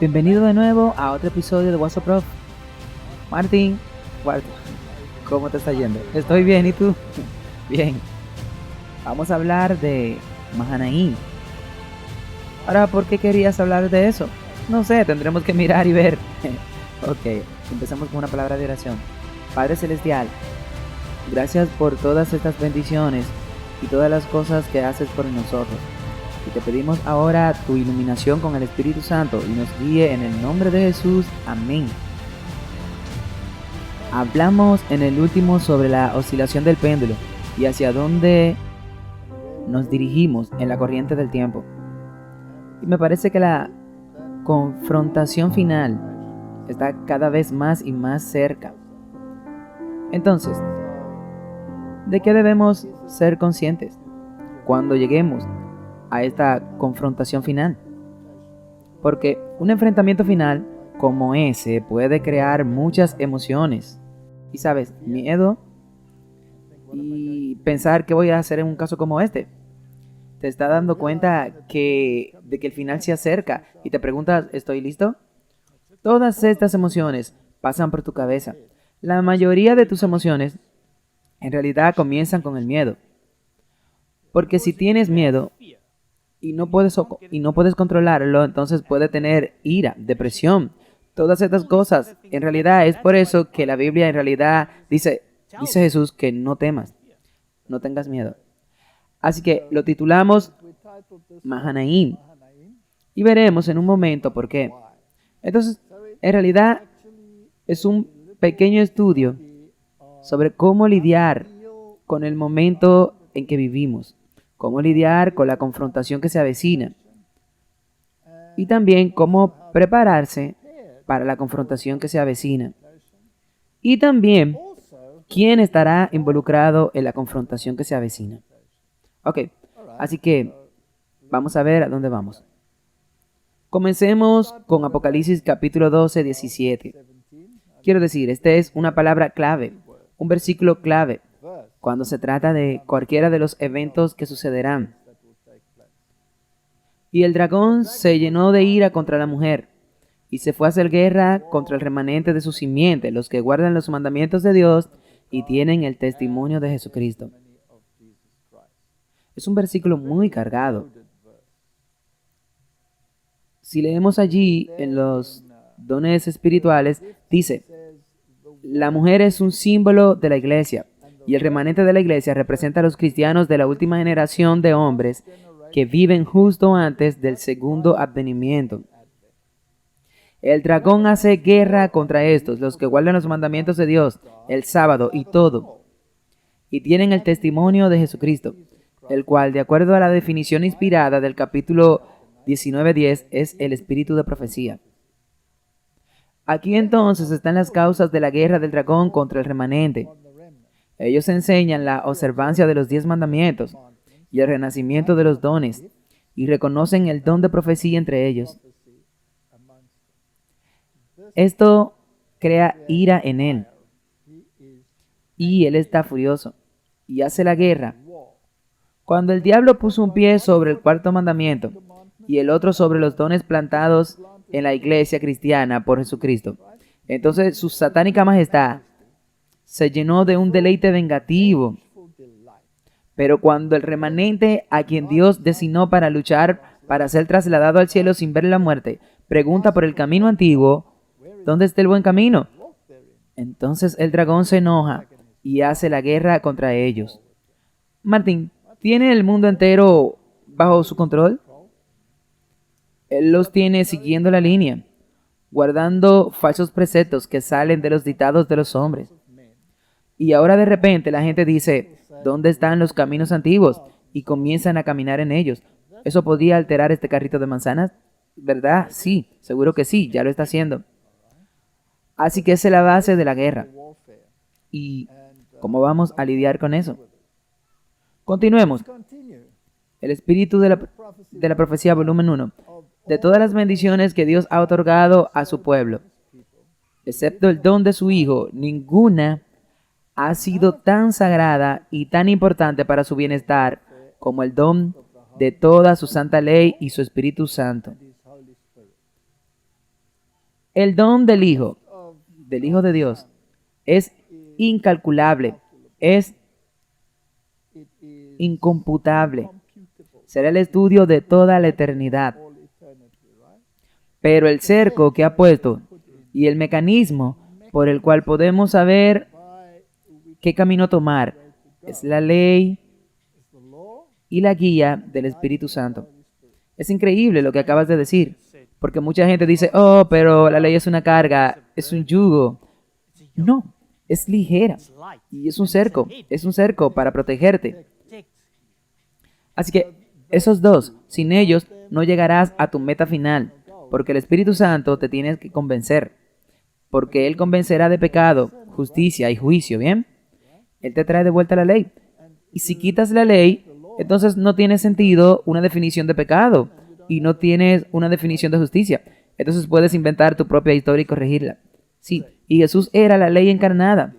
Bienvenido de nuevo a otro episodio de What's Up Prof. Martín, ¿cómo te está yendo? Estoy bien, ¿y tú? Bien. Vamos a hablar de Mahanaim. Ahora, ¿por qué querías hablar de eso? No sé, tendremos que mirar y ver. Ok, empezamos con una palabra de oración. Padre Celestial, gracias por todas estas bendiciones y todas las cosas que haces por nosotros. Y te pedimos ahora tu iluminación con el Espíritu Santo y nos guíe en el nombre de Jesús. Amén. Hablamos en el último sobre la oscilación del péndulo y hacia dónde nos dirigimos en la corriente del tiempo. Y me parece que la confrontación final está cada vez más y más cerca. Entonces, ¿de qué debemos ser conscientes cuando lleguemos a esta confrontación final? Porque un enfrentamiento final como ese puede crear muchas emociones. Y sabes, miedo y pensar qué voy a hacer en un caso como este. Te estás dando cuenta de que el final se acerca y te preguntas, ¿estoy listo? Todas estas emociones pasan por tu cabeza. La mayoría de tus emociones en realidad comienzan con el miedo. Porque si tienes miedo y no puedes controlarlo, entonces puede tener ira, depresión, todas estas cosas. En realidad es por eso que la Biblia en realidad dice Jesús que no temas, no tengas miedo. Así que lo titulamos Mahanaim y veremos en un momento por qué. Entonces, en realidad es un pequeño estudio sobre cómo lidiar con el momento en que vivimos, cómo lidiar con la confrontación que se avecina y también cómo prepararse para la confrontación que se avecina y también quién estará involucrado en la confrontación que se avecina. Ok, así que vamos a ver a dónde vamos. Comencemos con Apocalipsis capítulo 12, 17. Quiero decir, este es una palabra clave, un versículo clave cuando se trata de cualquiera de los eventos que sucederán. Y el dragón se llenó de ira contra la mujer y se fue a hacer guerra contra el remanente de su simiente, los que guardan los mandamientos de Dios y tienen el testimonio de Jesucristo. Es un versículo muy cargado. Si leemos allí en los dones espirituales, dice, la mujer es un símbolo de la iglesia y el remanente de la iglesia representa a los cristianos de la última generación de hombres que viven justo antes del segundo advenimiento. El dragón hace guerra contra estos, los que guardan los mandamientos de Dios, el sábado y todo, y tienen el testimonio de Jesucristo, el cual, de acuerdo a la definición inspirada del capítulo 19:10, es el espíritu de profecía. Aquí entonces están las causas de la guerra del dragón contra el remanente. Ellos enseñan la observancia de los 10 mandamientos y el renacimiento de los dones, y reconocen el don de profecía entre ellos. Esto crea ira en él, y él está furioso, y hace la guerra. Cuando el diablo puso un pie sobre el cuarto mandamiento, y el otro sobre los dones plantados en la iglesia cristiana por Jesucristo, entonces su satánica majestad se llenó de un deleite vengativo. Pero cuando el remanente a quien Dios designó para luchar, para ser trasladado al cielo sin ver la muerte, pregunta por el camino antiguo, ¿dónde está el buen camino? Entonces el dragón se enoja y hace la guerra contra ellos. Martín, ¿tiene el mundo entero bajo su control? Él los tiene siguiendo la línea, guardando falsos preceptos que salen de los dictados de los hombres. Y ahora de repente la gente dice, ¿dónde están los caminos antiguos? Y comienzan a caminar en ellos. ¿Eso podría alterar este carrito de manzanas? ¿Verdad? Sí, seguro que sí, ya lo está haciendo. Así que esa es la base de la guerra. ¿Y cómo vamos a lidiar con eso? Continuemos. El espíritu de la profecía, volumen 1. De todas las bendiciones que Dios ha otorgado a su pueblo, excepto el don de su Hijo, ninguna ha sido tan sagrada y tan importante para su bienestar como el don de toda su santa ley y su Espíritu Santo. El don del Hijo de Dios, es incalculable, es incomputable. Será el estudio de toda la eternidad. Pero el cerco que ha puesto y el mecanismo por el cual podemos saber qué camino tomar es la ley y la guía del Espíritu Santo. Es increíble lo que acabas de decir, porque mucha gente dice, oh, pero la ley es una carga, es un yugo. No, es ligera y es un cerco para protegerte. Así que esos dos, sin ellos no llegarás a tu meta final, porque el Espíritu Santo te tiene que convencer, porque Él convencerá de pecado, justicia y juicio, ¿bien? Él te trae de vuelta la ley. Y si quitas la ley, entonces no tiene sentido una definición de pecado y no tienes una definición de justicia. Entonces puedes inventar tu propia historia y corregirla. Sí, y Jesús era la ley encarnada.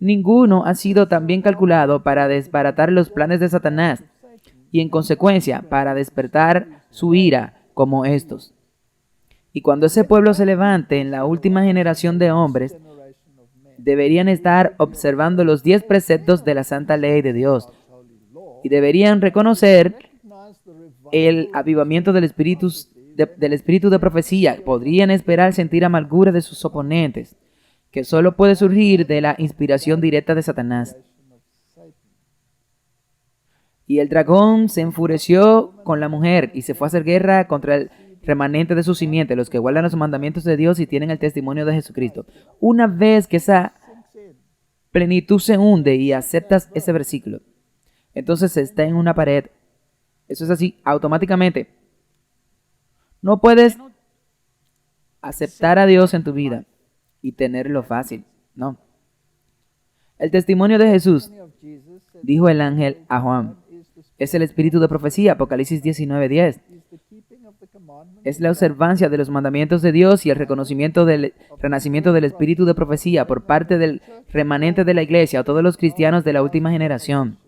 Ninguno ha sido tan bien calculado para desbaratar los planes de Satanás y en consecuencia para despertar su ira como estos. Y cuando ese pueblo se levante en la última generación de hombres, deberían estar observando los 10 preceptos de la santa ley de Dios y deberían reconocer el avivamiento del espíritu de profecía. Podrían esperar sentir amargura de sus oponentes, que solo puede surgir de la inspiración directa de Satanás. Y el dragón se enfureció con la mujer y se fue a hacer guerra contra el remanente de su simiente, los que guardan los mandamientos de Dios y tienen el testimonio de Jesucristo. Una vez que esa plenitud se hunde y aceptas ese versículo, entonces está en una pared. Eso es así, automáticamente. No puedes aceptar a Dios en tu vida y tenerlo fácil, no. El testimonio de Jesús, dijo el ángel a Juan, es el espíritu de profecía, Apocalipsis 19:10. Es la observancia de los mandamientos de Dios y el reconocimiento del renacimiento del espíritu de profecía por parte del remanente de la iglesia o todos los cristianos de la última generación,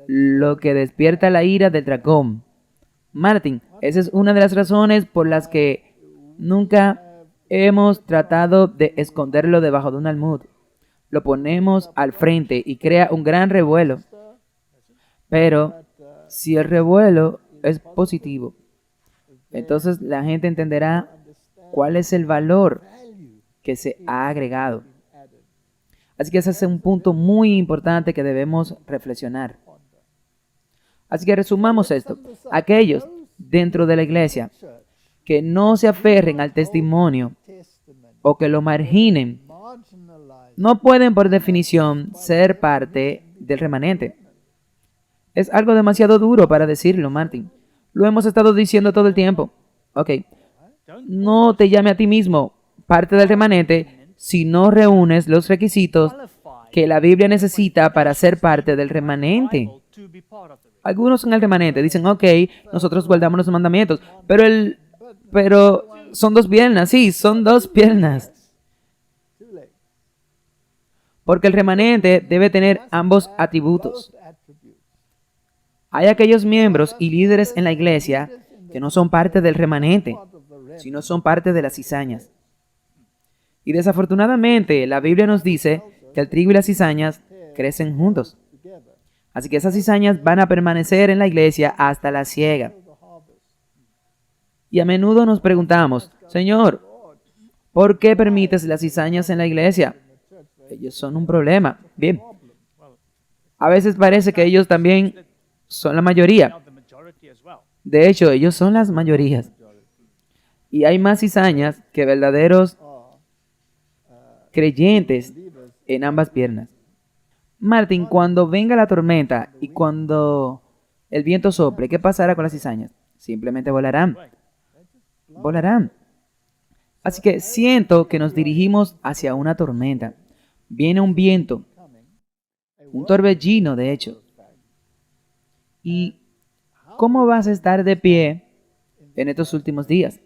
lo que despierta la ira del dragón. Martin, esa es una de las razones por las que nunca hemos tratado de esconderlo debajo de un almud. Lo ponemos al frente y crea un gran revuelo. Pero si el revuelo es positivo, entonces la gente entenderá cuál es el valor que se ha agregado. Así que ese es un punto muy importante que debemos reflexionar. Así que resumamos esto. Aquellos dentro de la iglesia que no se aferren al testimonio o que lo marginen, no pueden por definición ser parte del remanente. Es algo demasiado duro para decirlo, Martin. Lo hemos estado diciendo todo el tiempo. Ok, no te llame a ti mismo parte del remanente si no reúnes los requisitos que la Biblia necesita para ser parte del remanente. Algunos en el remanente dicen, ok, nosotros guardamos los mandamientos, pero son 2 piernas, sí, son 2 piernas. Porque el remanente debe tener ambos atributos. Hay aquellos miembros y líderes en la iglesia que no son parte del remanente, sino son parte de las cizañas. Y desafortunadamente, la Biblia nos dice que el trigo y las cizañas crecen juntos. Así que esas cizañas van a permanecer en la iglesia hasta la siega. Y a menudo nos preguntamos, Señor, ¿por qué permites las cizañas en la iglesia? Ellos son un problema. Bien. A veces parece que ellos también son la mayoría. De hecho, ellos son las mayorías. Y hay más cizañas que verdaderos creyentes en ambas piernas. Martin, cuando venga la tormenta y cuando el viento sople, ¿qué pasará con las cizañas? Simplemente volarán. Volarán. Así que siento que nos dirigimos hacia una tormenta. Viene un viento, un torbellino, de hecho. ¿Y cómo vas a estar de pie en estos últimos días?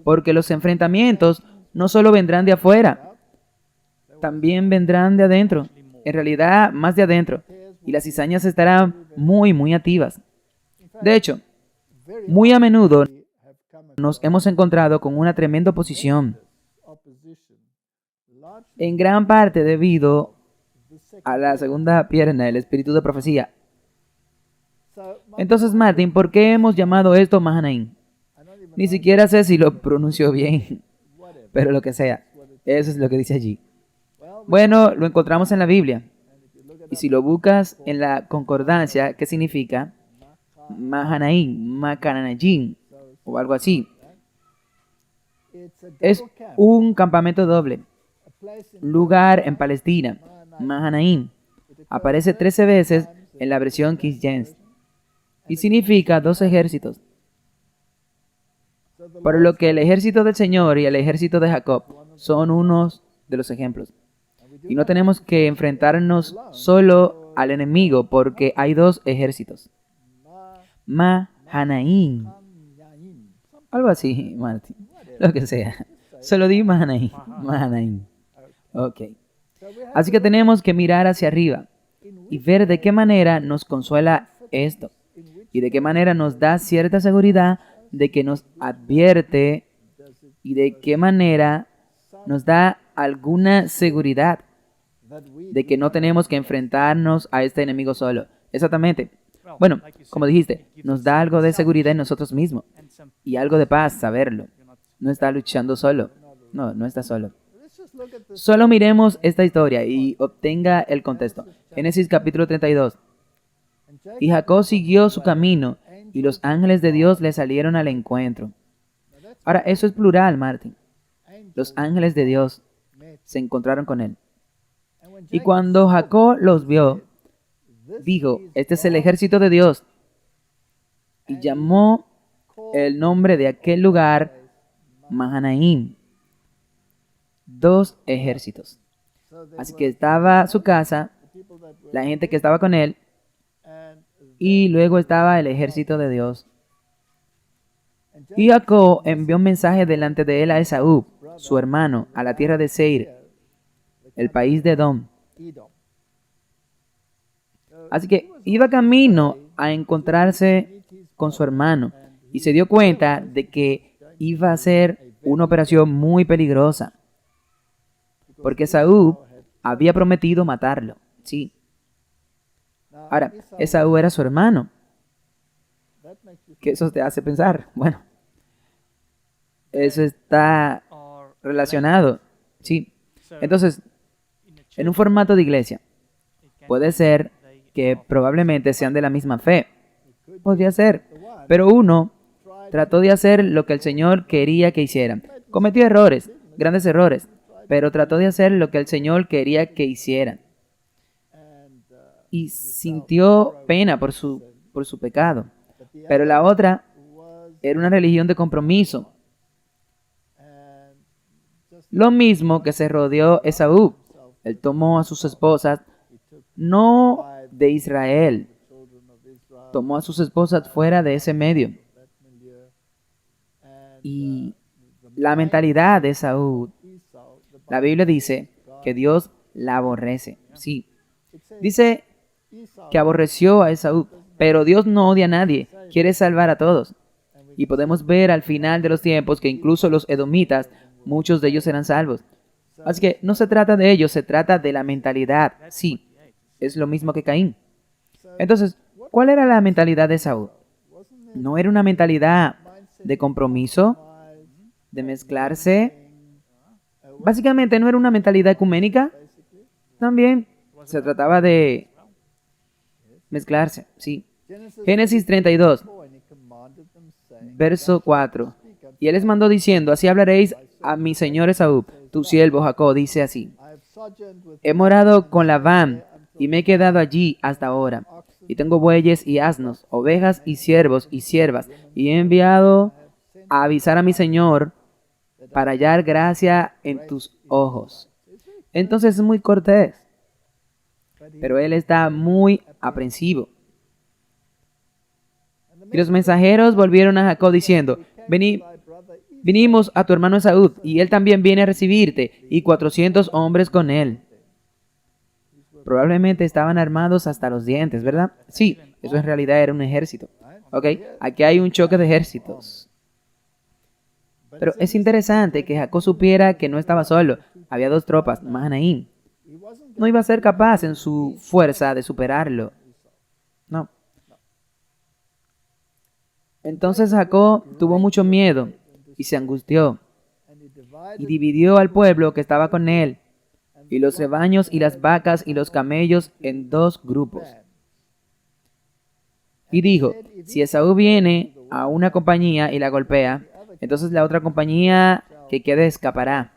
Porque los enfrentamientos no solo vendrán de afuera, también vendrán de adentro. En realidad, más de adentro. Y las cizañas estarán muy activas. De hecho, muy a menudo nos hemos encontrado con una tremenda oposición, en gran parte debido a la segunda pierna, el espíritu de profecía. Entonces, Martin, ¿por qué hemos llamado esto Mahanaim? Ni siquiera sé si lo pronunció bien, pero lo que sea, eso es lo que dice allí. Bueno, lo encontramos en la Biblia. Y si lo buscas en la concordancia, ¿qué significa? Mahanaim, Makananayim, o algo así. Es un campamento doble, lugar en Palestina, Mahanaim. Aparece 13 veces en la versión King James y significa 2 ejércitos. Por lo que el ejército del Señor y el ejército de Jacob son unos de los ejemplos. Y no tenemos que enfrentarnos solo al enemigo porque hay 2 ejércitos. Mahanaim. Algo así, Martín. Lo que sea. Solo di Mahanaim. Mahanaim. Ok. Así que tenemos que mirar hacia arriba y ver de qué manera nos consuela esto y de qué manera nos da cierta seguridad de que nos advierte y de qué manera nos da alguna seguridad de que no tenemos que enfrentarnos a este enemigo solo. Exactamente. Bueno, como dijiste, nos da algo de seguridad en nosotros mismos y algo de paz saberlo. No está luchando solo. No, no está solo. Solo miremos esta historia y obtenga el contexto. Génesis capítulo 32. Y Jacob siguió su camino y los ángeles de Dios le salieron al encuentro. Ahora, eso es plural, Martin. Los ángeles de Dios se encontraron con él. Y cuando Jacob los vio, dijo, este es el ejército de Dios. Y llamó el nombre de aquel lugar Mahanaim. 2 ejércitos. Así que estaba su casa, la gente que estaba con él, y luego estaba el ejército de Dios. Y Jacob envió un mensaje delante de él a Esaú, su hermano, a la tierra de Seir, el país de Edom. Así que iba camino a encontrarse con su hermano y se dio cuenta de que iba a ser una operación muy peligrosa, porque Esaú había prometido matarlo. Sí. Ahora, Esaú era su hermano. ¿Qué eso te hace pensar? Bueno, eso está relacionado. Sí. Entonces, en un formato de iglesia, puede ser que probablemente sean de la misma fe. Podría ser. Pero uno trató de hacer lo que el Señor quería que hicieran. Cometió errores, grandes errores, pero trató de hacer lo que el Señor quería que hicieran. Y sintió pena por su pecado. Pero la otra era una religión de compromiso. Lo mismo que se rodeó Esaú. Él tomó a sus esposas, no de Israel, tomó a sus esposas fuera de ese medio. Y la mentalidad de Esaú, la Biblia dice que Dios la aborrece. Sí, dice que aborreció a Esaú, pero Dios no odia a nadie, quiere salvar a todos. Y podemos ver al final de los tiempos que incluso los edomitas, muchos de ellos eran salvos. Así que no se trata de ellos, se trata de la mentalidad. Sí, es lo mismo que Caín. Entonces, ¿cuál era la mentalidad de Esaú? ¿No era una mentalidad de compromiso, de mezclarse? Básicamente, ¿no era una mentalidad ecuménica? También se trataba de mezclarse, sí. Génesis 32, verso 4. Y él les mandó diciendo, así hablaréis a mi señor Esaú, tu siervo Jacob, dice así. He morado con Labán y me he quedado allí hasta ahora. Y tengo bueyes y asnos, ovejas y siervos y siervas. Y he enviado a avisar a mi señor para hallar gracia en tus ojos. Entonces es muy cortés. Pero él está muy aprensivo. Y los mensajeros volvieron a Jacob diciendo, vinimos a tu hermano Esaú, y él también viene a recibirte, y 400 hombres con él. Probablemente estaban armados hasta los dientes, ¿verdad? Sí, eso en realidad era un ejército. Ok, aquí hay un choque de ejércitos. Pero es interesante que Jacob supiera que no estaba solo. Había dos tropas, Mahanaim. No iba a ser capaz en su fuerza de superarlo. No. Entonces Jacob tuvo mucho miedo y se angustió y dividió al pueblo que estaba con él y los rebaños y las vacas y los camellos en dos grupos. Y dijo, si Esaú viene a una compañía y la golpea, entonces la otra compañía que quede escapará.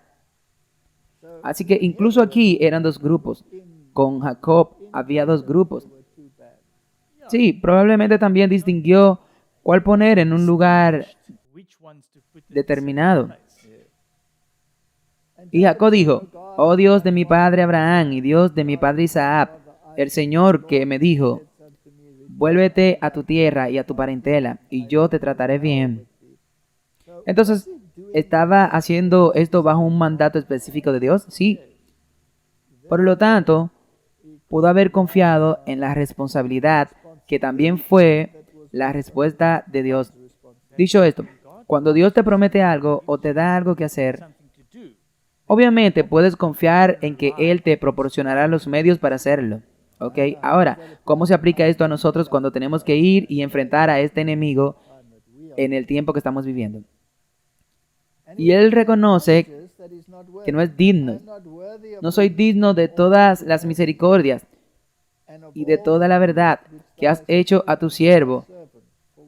Así que incluso aquí eran dos grupos. Con Jacob había dos grupos. Sí, probablemente también distinguió cuál poner en un lugar determinado. Y Jacob dijo, oh Dios de mi padre Abraham y Dios de mi padre Isaac, el Señor que me dijo, vuélvete a tu tierra y a tu parentela, y yo te trataré bien. Entonces, ¿estaba haciendo esto bajo un mandato específico de Dios? Sí. Por lo tanto, pudo haber confiado en la responsabilidad que también fue la respuesta de Dios. Dicho esto, cuando Dios te promete algo o te da algo que hacer, obviamente puedes confiar en que Él te proporcionará los medios para hacerlo. ¿Ok? Ahora, ¿cómo se aplica esto a nosotros cuando tenemos que ir y enfrentar a este enemigo en el tiempo que estamos viviendo? Y Él reconoce que no es digno. No soy digno de todas las misericordias y de toda la verdad que has hecho a tu siervo,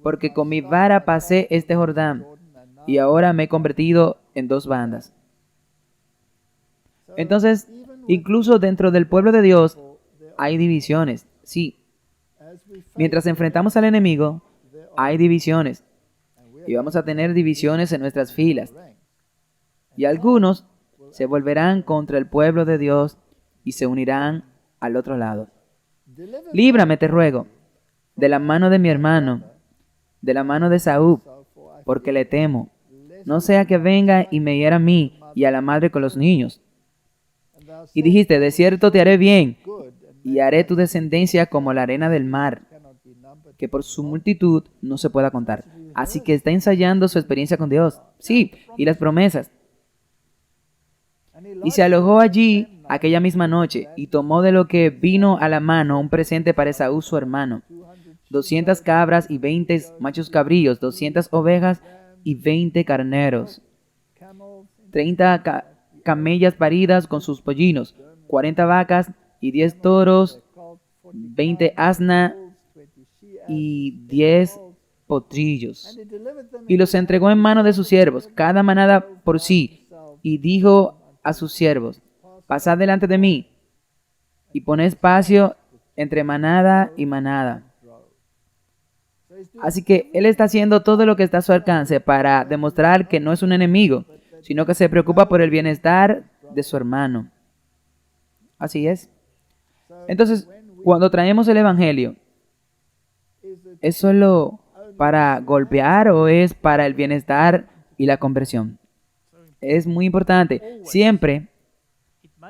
porque con mi vara pasé este Jordán y ahora me he convertido en dos bandas. Entonces, incluso dentro del pueblo de Dios hay divisiones, sí. Mientras enfrentamos al enemigo, hay divisiones. Y vamos a tener divisiones en nuestras filas. Y algunos se volverán contra el pueblo de Dios y se unirán al otro lado. Líbrame, te ruego, de la mano de mi hermano, de la mano de Saúl, porque le temo. No sea que venga y me hiera a mí y a la madre con los niños. Y dijiste, de cierto te haré bien, y haré tu descendencia como la arena del mar, que por su multitud no se pueda contar. Así que está ensayando su experiencia con Dios. Sí, y las promesas. Y se alojó allí aquella misma noche, y tomó de lo que vino a la mano un presente para Esaú su hermano, 200 cabras y 20 machos cabríos, 200 ovejas y 20 carneros, 30 camellas paridas con sus pollinos, 40 vacas y 10 toros, 20 asnas y 10 potrillos. Y los entregó en mano de sus siervos, cada manada por sí, y dijo a sus siervos, pasad delante de mí, y poned espacio entre manada y manada. Así que él está haciendo todo lo que está a su alcance para demostrar que no es un enemigo, sino que se preocupa por el bienestar de su hermano. Así es. Entonces, cuando traemos el Evangelio, ¿es solo para golpear o es para el bienestar y la conversión? Es muy importante. Siempre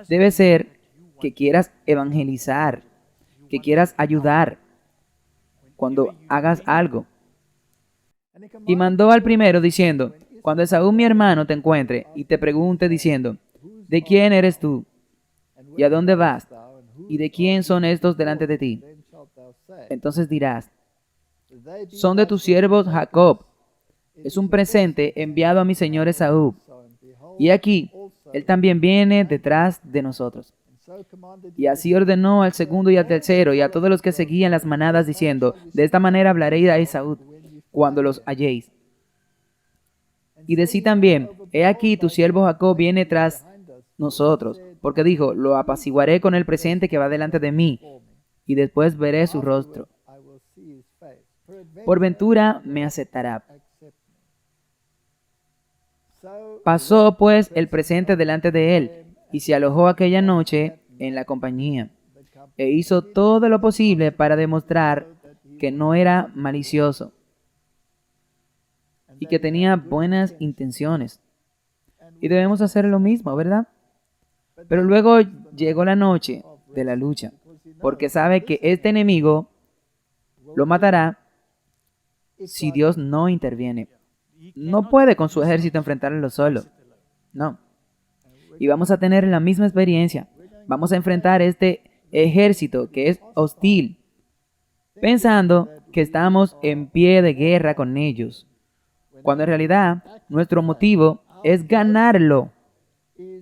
debe ser que quieras evangelizar, que quieras ayudar cuando hagas algo. Y mandó al primero diciendo, cuando Esaú mi hermano te encuentre y te pregunte diciendo, ¿de quién eres tú? ¿Y a dónde vas? ¿Y de quién son estos delante de ti? Entonces dirás, son de tus siervos Jacob. Es un presente enviado a mi señor Esaú. Y aquí, él también viene detrás de nosotros. Y así ordenó al segundo y al tercero y a todos los que seguían las manadas diciendo, de esta manera hablaréis a Esaú cuando los halléis. Y decí también, he aquí tu siervo Jacob viene tras nosotros, porque dijo, lo apaciguaré con el presente que va delante de mí, y después veré su rostro. Por ventura me aceptará. Pasó pues el presente delante de él, y se alojó aquella noche en la compañía, e hizo todo lo posible para demostrar que no era malicioso, y que tenía buenas intenciones. Y debemos hacer lo mismo, ¿verdad? Pero luego llegó la noche de la lucha, porque sabe que este enemigo lo matará si Dios no interviene. no puede con su ejército enfrentarlo solo. No. Y vamos a tener la misma experiencia. Vamos a enfrentar este ejército que es hostil, pensando que estamos en pie de guerra con ellos, cuando en realidad nuestro motivo es ganarlo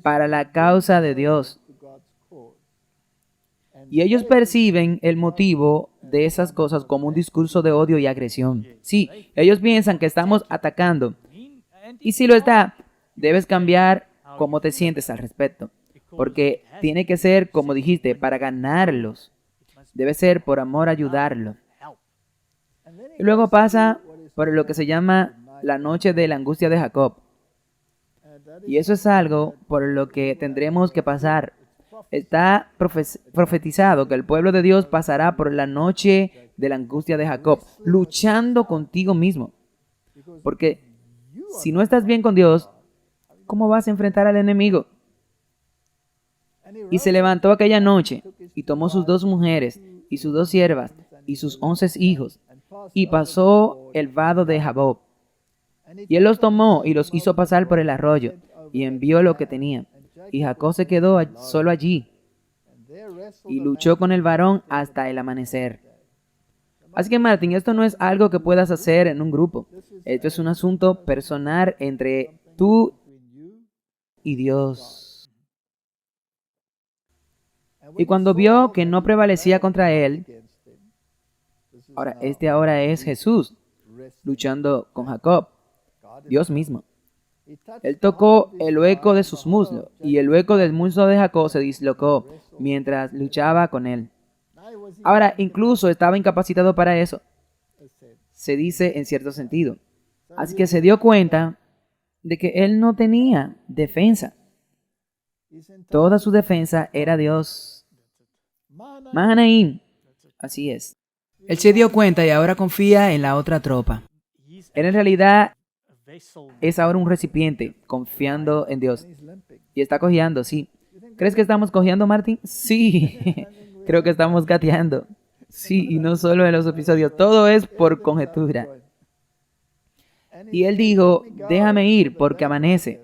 para la causa de Dios. Y ellos perciben el motivo de esas cosas como un discurso de odio y agresión. Sí, ellos piensan que estamos atacando. Y si lo está, debes cambiar cómo te sientes al respecto. Porque tiene que ser, como dijiste, para ganarlos. Debe ser por amor ayudarlos. Y luego pasa por lo que se llama la noche de la angustia de Jacob. Y eso es algo por lo que tendremos que pasar. Está profetizado que el pueblo de Dios pasará por la noche de la angustia de Jacob, luchando contigo mismo. Porque si no estás bien con Dios, ¿cómo vas a enfrentar al enemigo? Y se levantó aquella noche, y tomó sus 2 mujeres, y sus 2 siervas, y sus 11 hijos, y pasó el vado de Jaboc. Y él los tomó y los hizo pasar por el arroyo, y envió lo que tenía. Y Jacob se quedó solo allí, y luchó con el varón hasta el amanecer. Así que, Martín, esto no es algo que puedas hacer en un grupo. Esto es un asunto personal entre tú y Dios. Y cuando vio que no prevalecía contra él, ahora es Jesús, luchando con Jacob, Dios mismo. Él tocó el hueco de sus muslos, y el hueco del muslo de Jacob se dislocó mientras luchaba con él. Ahora, incluso estaba incapacitado para eso, se dice en cierto sentido. Así que se dio cuenta de que él no tenía defensa. Toda su defensa era Dios. Mahanaim. Así es. Él se dio cuenta y ahora confía en la otra tropa. Él en realidad es ahora un recipiente confiando en Dios. Y está cojeando, sí. ¿Crees que estamos cojeando, Martín? Sí. Creo que estamos gateando. Sí, y no solo en los episodios. Todo es por conjetura. Y él dijo, déjame ir porque amanece.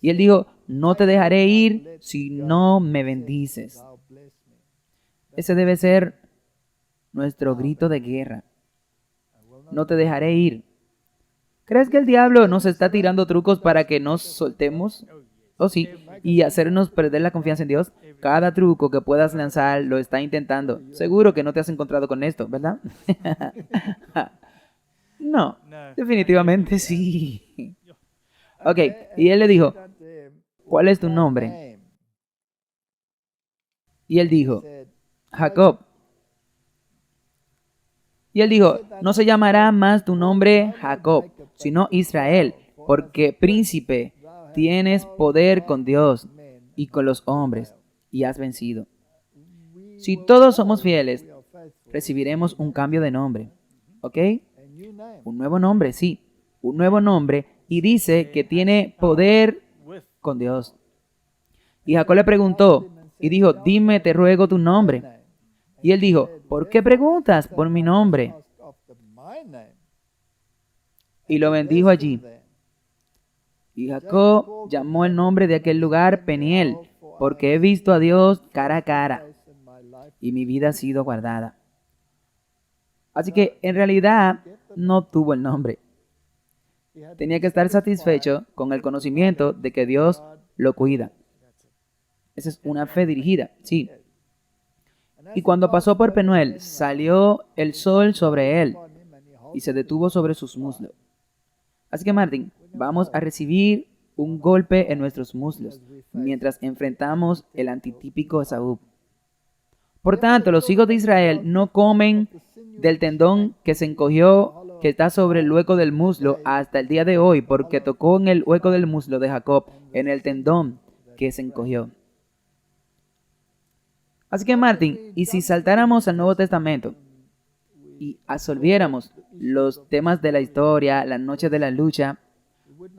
Y él dijo, no te dejaré ir si no me bendices. Ese debe ser nuestro grito de guerra. No te dejaré ir. ¿Crees que el diablo nos está tirando trucos para que nos soltemos? Oh, sí, y hacernos perder la confianza en Dios. Cada truco que puedas lanzar lo está intentando. Seguro que no te has encontrado con esto, ¿verdad? No, definitivamente sí. Ok, y él le dijo, ¿cuál es tu nombre? Y él dijo, Jacob. Y él dijo, no se llamará más tu nombre Jacob, sino Israel, porque príncipe tienes poder con Dios y con los hombres, y has vencido. Si todos somos fieles, recibiremos un cambio de nombre, ¿ok? Un nuevo nombre, sí, un nuevo nombre, y dice que tiene poder con Dios. Y Jacob le preguntó, y dijo, dime, te ruego tu nombre. Y él dijo, ¿por qué preguntas por mi nombre? Y lo bendijo allí. Y Jacob llamó el nombre de aquel lugar Peniel, porque he visto a Dios cara a cara, y mi vida ha sido guardada. Así que en realidad no tuvo el nombre. Tenía que estar satisfecho con el conocimiento de que Dios lo cuida. Esa es una fe dirigida, sí. Y cuando pasó por Penuel, salió el sol sobre él y se detuvo sobre sus muslos. Así que, Martín, vamos a recibir un golpe en nuestros muslos mientras enfrentamos el antitípico Esaú. Por tanto, los hijos de Israel no comen del tendón que se encogió, que está sobre el hueco del muslo hasta el día de hoy, porque tocó en el hueco del muslo de Jacob, en el tendón que se encogió. Así que, Martín, y si saltáramos al Nuevo Testamento y absolviéramos los temas de la historia, la noche de la lucha,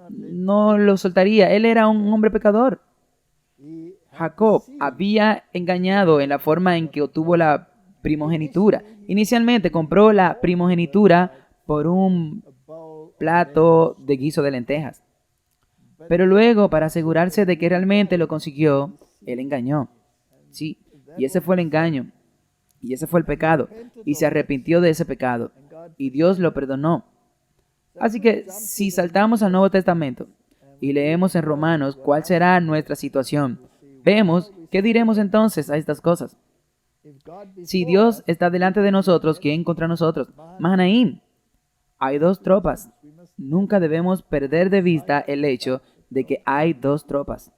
no lo soltaría. Él era un hombre pecador. Jacob había engañado en la forma en que obtuvo la primogenitura. Inicialmente compró la primogenitura por un plato de guiso de lentejas. Pero luego, para asegurarse de que realmente lo consiguió, él engañó. Sí, y ese fue el engaño. Y ese fue el pecado. Y se arrepintió de ese pecado. Y Dios lo perdonó. Así que si saltamos al Nuevo Testamento y leemos en Romanos cuál será nuestra situación, vemos qué diremos entonces a estas cosas. Si Dios está delante de nosotros, ¿quién contra nosotros? Mahanaim. Hay dos tropas. Nunca debemos perder de vista el hecho de que hay dos tropas.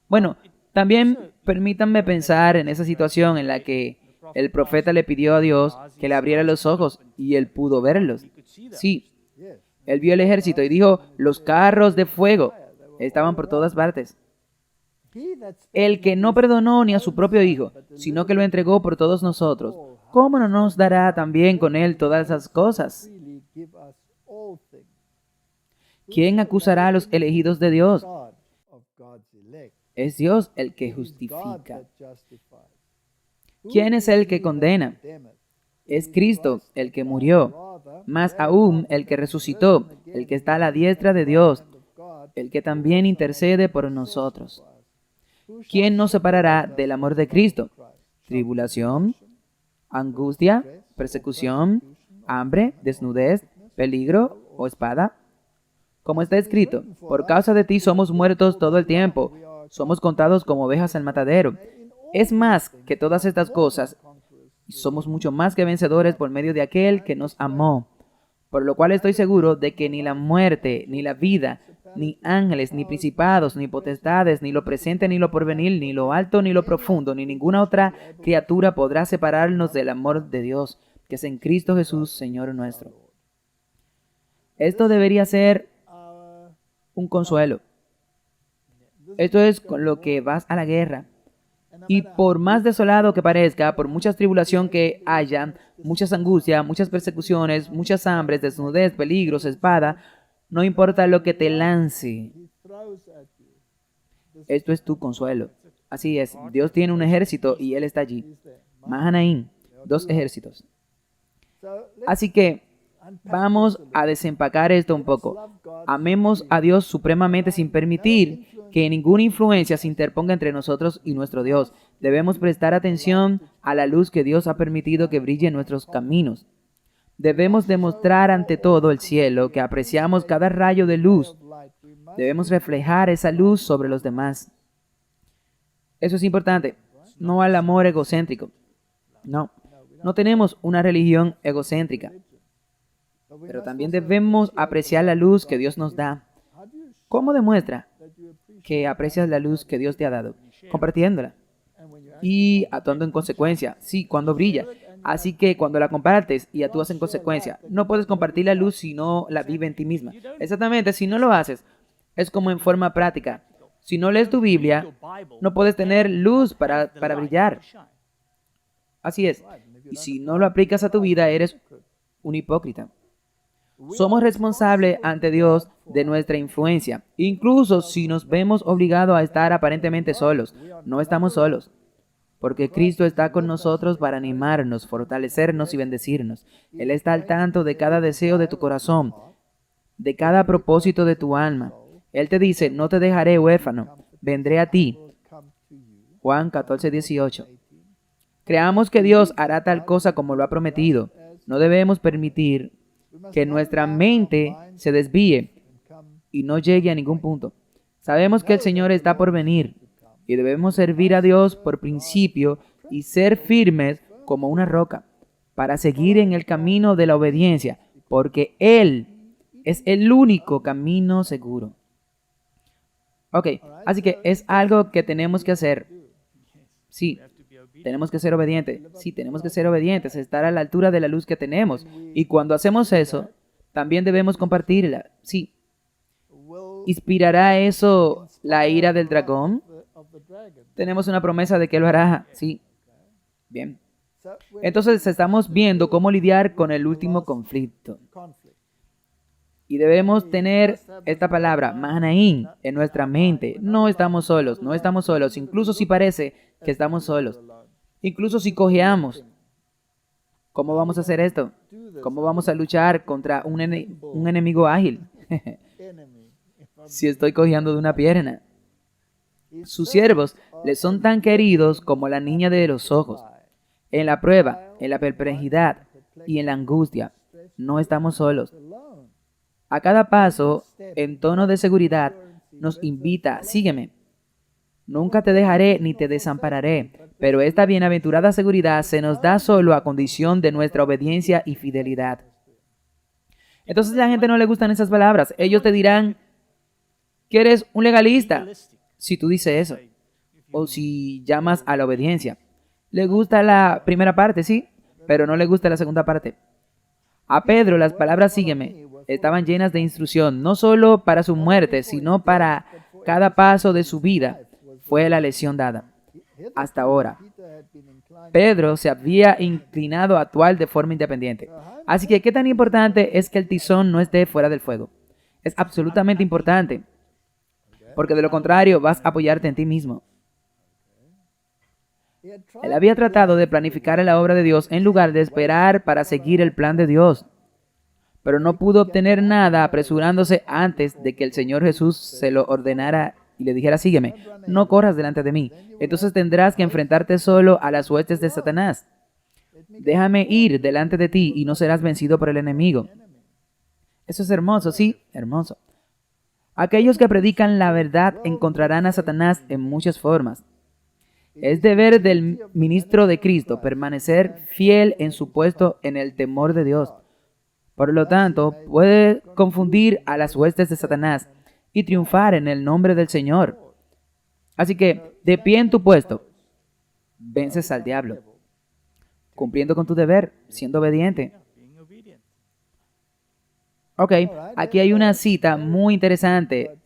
Bueno, también permítanme pensar en esa situación en la que el profeta le pidió a Dios que le abriera los ojos y él pudo verlos. Sí, él vio el ejército y dijo, los carros de fuego estaban por todas partes. El que no perdonó ni a su propio Hijo, sino que lo entregó por todos nosotros, ¿cómo no nos dará también con él todas esas cosas? ¿Quién acusará a los elegidos de Dios? Es Dios el que justifica. ¿Quién es el que condena? Es Cristo el que murió, más aún el que resucitó, el que está a la diestra de Dios, el que también intercede por nosotros. ¿Quién nos separará del amor de Cristo? ¿Tribulación, angustia, persecución, hambre, desnudez, peligro o espada? Como está escrito, por causa de ti somos muertos todo el tiempo, somos contados como ovejas al matadero. Es más que todas estas cosas, y somos mucho más que vencedores por medio de aquel que nos amó. Por lo cual estoy seguro de que ni la muerte, ni la vida, ni ángeles, ni principados, ni potestades, ni lo presente, ni lo porvenir, ni lo alto, ni lo profundo, ni ninguna otra criatura podrá separarnos del amor de Dios, que es en Cristo Jesús, Señor nuestro. Esto debería ser un consuelo. Esto es con lo que vas a la guerra. Y por más desolado que parezca, por mucha tribulación que haya, muchas angustias, muchas persecuciones, muchas hambres, desnudez, peligros, espada, no importa lo que te lance. Esto es tu consuelo. Así es, Dios tiene un ejército y Él está allí. Mahanaim, dos ejércitos. Así que vamos a desempacar esto un poco. Amemos a Dios supremamente sin permitir que ninguna influencia se interponga entre nosotros y nuestro Dios. Debemos prestar atención a la luz que Dios ha permitido que brille en nuestros caminos. Debemos demostrar ante todo el cielo que apreciamos cada rayo de luz. Debemos reflejar esa luz sobre los demás. Eso es importante. No al amor egocéntrico. No tenemos una religión egocéntrica. Pero también debemos apreciar la luz que Dios nos da. ¿Cómo demuestra que aprecias la luz que Dios te ha dado? Compartiéndola y actuando en consecuencia. Sí, cuando brilla. Así que cuando la compartes y actúas en consecuencia, no puedes compartir la luz si no la vive en ti misma. Exactamente, si no lo haces, es como en forma práctica. Si no lees tu Biblia, no puedes tener luz para brillar. Así es. Y si no lo aplicas a tu vida, eres un hipócrita. Somos responsables ante Dios de nuestra influencia, incluso si nos vemos obligados a estar aparentemente solos. No estamos solos, porque Cristo está con nosotros para animarnos, fortalecernos y bendecirnos. Él está al tanto de cada deseo de tu corazón, de cada propósito de tu alma. Él te dice, no te dejaré huérfano, vendré a ti. Juan 14:18. Creamos que Dios hará tal cosa como lo ha prometido. No debemos permitir que nuestra mente se desvíe y no llegue a ningún punto. Sabemos que el Señor está por venir y debemos servir a Dios por principio y ser firmes como una roca para seguir en el camino de la obediencia, porque Él es el único camino seguro. Ok, así que es algo que tenemos que hacer. Sí, tenemos que ser obedientes. Sí, tenemos que ser obedientes, estar a la altura de la luz que tenemos. Y cuando hacemos eso, también debemos compartirla. Sí. ¿Inspirará eso la ira del dragón? Tenemos una promesa de que lo hará. Sí. Bien. Entonces estamos viendo cómo lidiar con el último conflicto. Y debemos tener esta palabra, Mahanaim, en nuestra mente. No estamos solos, no estamos solos. Incluso si parece que estamos solos. Incluso si cojeamos. ¿Cómo vamos a hacer esto? ¿Cómo vamos a luchar contra un enemigo ágil? Si estoy cojeando de una pierna. Sus siervos le son tan queridos como la niña de los ojos. En la prueba, en la perplejidad y en la angustia, no estamos solos. A cada paso, en tono de seguridad, nos invita, sígueme. Nunca te dejaré ni te desampararé, pero esta bienaventurada seguridad se nos da solo a condición de nuestra obediencia y fidelidad. Entonces a la gente no le gustan esas palabras. Ellos te dirán que eres un legalista si tú dices eso, o si llamas a la obediencia. Le gusta la primera parte, sí, pero no le gusta la segunda parte. A Pedro las palabras sígueme estaban llenas de instrucción, no solo para su muerte, sino para cada paso de su vida. Fue la lección dada. Hasta ahora, Pedro se había inclinado a actuar de forma independiente. Así que, ¿qué tan importante es que el tizón no esté fuera del fuego? Es absolutamente importante, porque de lo contrario vas a apoyarte en ti mismo. Él había tratado de planificar la obra de Dios en lugar de esperar para seguir el plan de Dios, pero no pudo obtener nada apresurándose antes de que el Señor Jesús se lo ordenara y le dijera, sígueme, no corras delante de mí. Entonces tendrás que enfrentarte solo a las huestes de Satanás. Déjame ir delante de ti y no serás vencido por el enemigo. Eso es hermoso, sí, hermoso. Aquellos que predican la verdad encontrarán a Satanás en muchas formas. Es deber del ministro de Cristo permanecer fiel en su puesto en el temor de Dios. Por lo tanto, puede confundir a las huestes de Satanás y triunfar en el nombre del Señor. Así que, de pie en tu puesto, vences al diablo, cumpliendo con tu deber, siendo obediente. Ok, aquí hay una cita muy interesante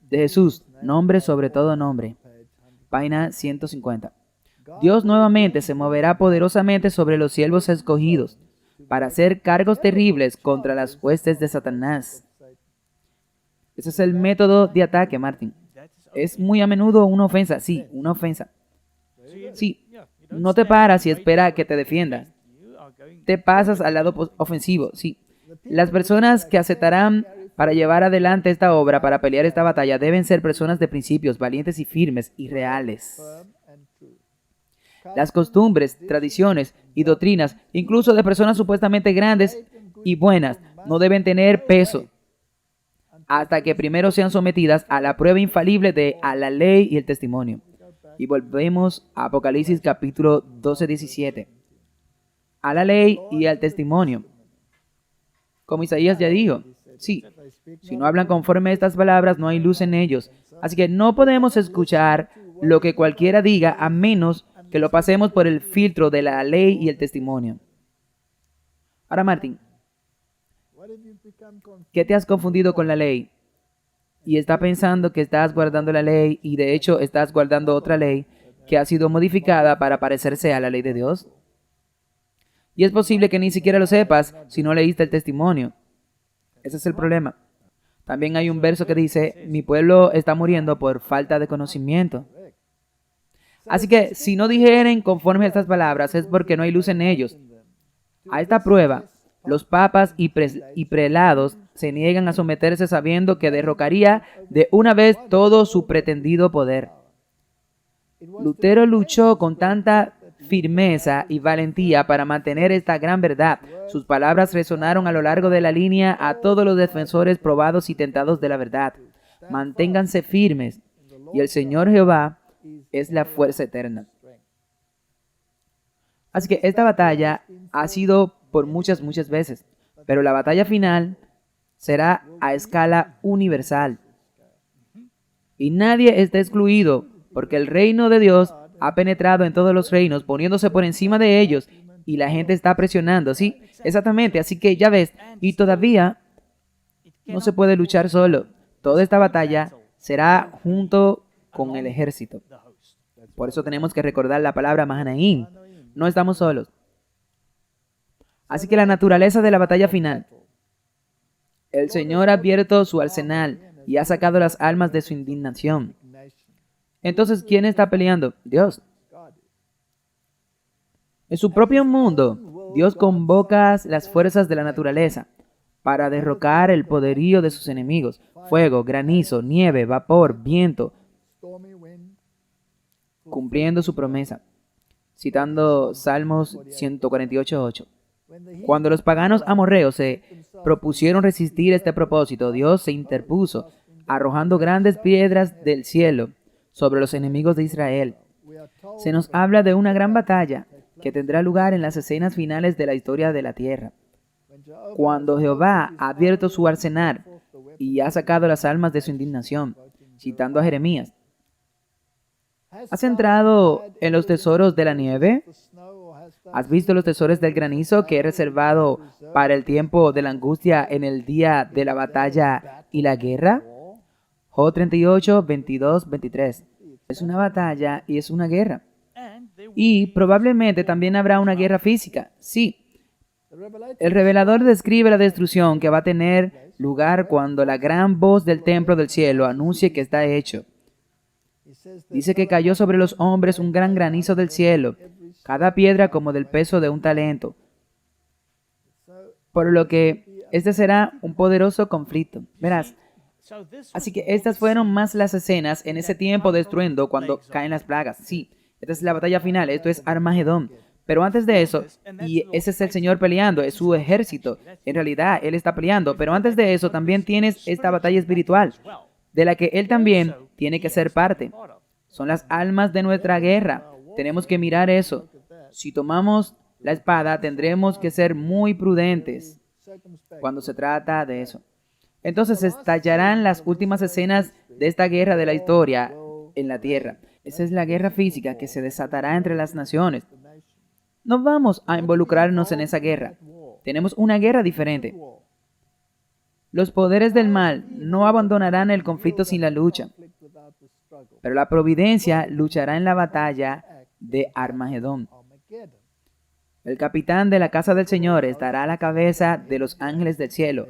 de Jesús, nombre sobre todo nombre, página 150. Dios nuevamente se moverá poderosamente sobre los siervos escogidos para hacer cargos terribles contra las huestes de Satanás. Ese es el método de ataque, Martin. Es muy a menudo una ofensa, sí, una ofensa. Sí, no te paras y esperas que te defiendas. Te pasas al lado ofensivo, sí. Las personas que aceptarán para llevar adelante esta obra, para pelear esta batalla, deben ser personas de principios, valientes y firmes y reales. Las costumbres, tradiciones y doctrinas, incluso de personas supuestamente grandes y buenas, no deben tener peso hasta que primero sean sometidas a la prueba infalible a la ley y el testimonio. Y volvemos a Apocalipsis capítulo 12, 17. A la ley y al testimonio. Como Isaías ya dijo, sí, si no hablan conforme a estas palabras, no hay luz en ellos. Así que no podemos escuchar lo que cualquiera diga a menos que lo pasemos por el filtro de la ley y el testimonio. Ahora, Martín, ¿qué te has confundido con la ley? Y está pensando que estás guardando la ley y de hecho estás guardando otra ley que ha sido modificada para parecerse a la ley de Dios. Y es posible que ni siquiera lo sepas si no leíste el testimonio. Ese es el problema. También hay un verso que dice, mi pueblo está muriendo por falta de conocimiento. Así que si no dijeren conforme a estas palabras es porque no hay luz en ellos. A esta prueba, los papas y prelados se niegan a someterse sabiendo que derrocaría de una vez todo su pretendido poder. Lutero luchó con tanta firmeza y valentía para mantener esta gran verdad. Sus palabras resonaron a lo largo de la línea a todos los defensores probados y tentados de la verdad. Manténganse firmes, y el Señor Jehová es la fuerza eterna. Así que esta batalla ha sido por muchas veces, pero la batalla final será a escala universal. Y nadie está excluido, porque el reino de Dios ha penetrado en todos los reinos, poniéndose por encima de ellos, y la gente está presionando, ¿sí? Exactamente, así que ya ves, y todavía no se puede luchar solo. Toda esta batalla será junto con el ejército. Por eso tenemos que recordar la palabra Mahanaim. No estamos solos. Así que la naturaleza de la batalla final. El Señor ha abierto su arsenal y ha sacado las almas de su indignación. Entonces, ¿quién está peleando? Dios. En su propio mundo, Dios convoca las fuerzas de la naturaleza para derrocar el poderío de sus enemigos: fuego, granizo, nieve, vapor, viento, cumpliendo su promesa. Citando Salmos 148:8. Cuando los paganos amorreos se propusieron resistir este propósito, Dios se interpuso, arrojando grandes piedras del cielo sobre los enemigos de Israel. Se nos habla de una gran batalla que tendrá lugar en las escenas finales de la historia de la tierra, cuando Jehová ha abierto su arsenal y ha sacado las almas de su indignación, citando a Jeremías. ¿Has entrado en los tesoros de la nieve? ¿Has visto los tesoros del granizo que he reservado para el tiempo de la angustia en el día de la batalla y la guerra? Job 38, 22, 23. Es una batalla y es una guerra. Y probablemente también habrá una guerra física. Sí. El revelador describe la destrucción que va a tener lugar cuando la gran voz del templo del cielo anuncie que está hecho. Dice que cayó sobre los hombres un gran granizo del cielo, cada piedra como del peso de un talento. Por lo que este será un poderoso conflicto. Verás. Así que estas fueron más las escenas en ese tiempo de estruendo cuando caen las plagas. Sí, esta es la batalla final, esto es Armagedón. Pero antes de eso, y ese es el Señor peleando, es su ejército. En realidad, Él está peleando. Pero antes de eso también tienes esta batalla espiritual, de la que Él también tiene que ser parte. Son las almas de nuestra guerra. Tenemos que mirar eso. Si tomamos la espada, tendremos que ser muy prudentes cuando se trata de eso. Entonces estallarán las últimas escenas de esta guerra de la historia en la tierra. Esa es la guerra física que se desatará entre las naciones. No vamos a involucrarnos en esa guerra. Tenemos una guerra diferente. Los poderes del mal no abandonarán el conflicto sin la lucha, pero la providencia luchará en la batalla de Armagedón. El capitán de la casa del Señor estará a la cabeza de los ángeles del cielo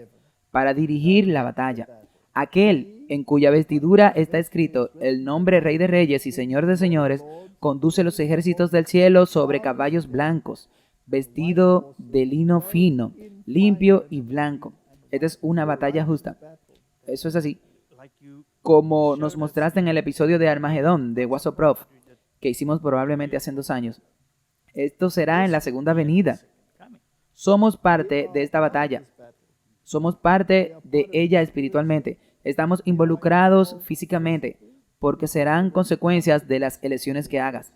para dirigir la batalla. Aquel en cuya vestidura está escrito el nombre Rey de Reyes y Señor de Señores, conduce los ejércitos del cielo sobre caballos blancos, vestido de lino fino, limpio y blanco. Esta es una batalla justa. Eso es así. Como nos mostraste en el episodio de Armagedón de Wasoprof, que hicimos probablemente hace 2 años. Esto será en la segunda venida. Somos parte de esta batalla. Somos parte de ella espiritualmente. Estamos involucrados físicamente, porque serán consecuencias de las elecciones que hagas.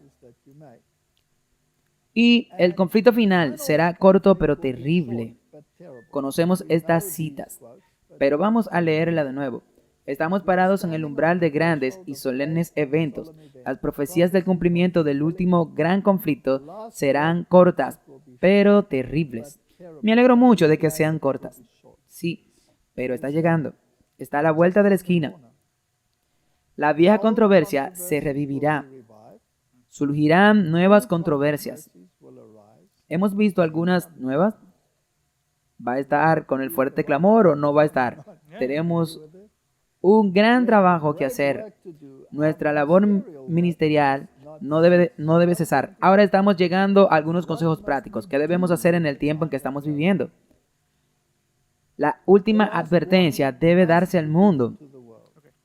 Y el conflicto final será corto pero terrible. Conocemos estas citas, pero vamos a leerla de nuevo. Estamos parados en el umbral de grandes y solemnes eventos. Las profecías del cumplimiento del último gran conflicto serán cortas, pero terribles. Me alegro mucho de que sean cortas. Sí, pero está llegando. Está a la vuelta de la esquina. La vieja controversia se revivirá. Surgirán nuevas controversias. ¿Hemos visto algunas nuevas? ¿Va a estar con el fuerte clamor o no va a estar? Tenemos un gran trabajo que hacer. Nuestra labor ministerial no debe cesar. Ahora estamos llegando a algunos consejos prácticos. ¿Qué debemos hacer en el tiempo en que estamos viviendo? La última advertencia debe darse al mundo.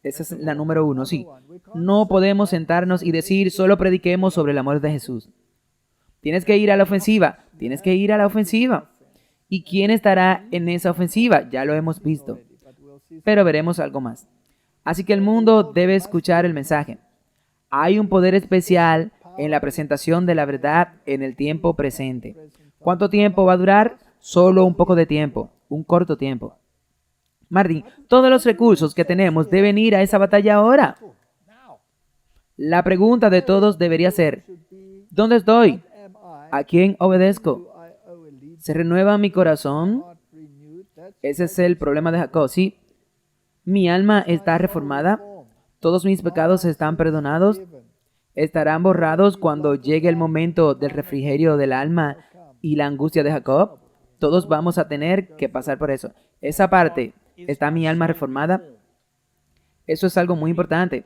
Esa es la número 1, sí. No podemos sentarnos y decir, solo prediquemos sobre el amor de Jesús. Tienes que ir a la ofensiva. Tienes que ir a la ofensiva. ¿Y quién estará en esa ofensiva? Ya lo hemos visto. Pero veremos algo más. Así que el mundo debe escuchar el mensaje. Hay un poder especial en la presentación de la verdad en el tiempo presente. ¿Cuánto tiempo va a durar? Solo un poco de tiempo, un corto tiempo. Martín, todos los recursos que tenemos deben ir a esa batalla ahora. La pregunta de todos debería ser, ¿dónde estoy? ¿A quién obedezco? ¿Se renueva mi corazón? Ese es el problema de Jacob, ¿sí? ¿Mi alma está reformada? ¿Todos mis pecados están perdonados? ¿Estarán borrados cuando llegue el momento del refrigerio del alma y la angustia de Jacob? Todos vamos a tener que pasar por eso. Esa parte, ¿está mi alma reformada? Eso es algo muy importante.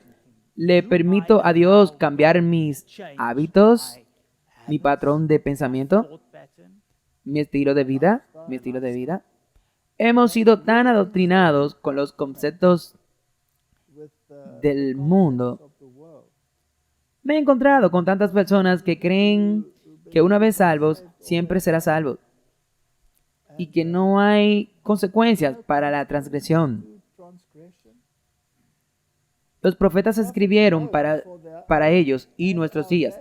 ¿Le permito a Dios cambiar mis hábitos, mi patrón de pensamiento? mi estilo de vida. Hemos sido tan adoctrinados con los conceptos del mundo. Me he encontrado con tantas personas que creen que una vez salvos, siempre será salvo y que no hay consecuencias para la transgresión. Los profetas escribieron para ellos y nuestros días.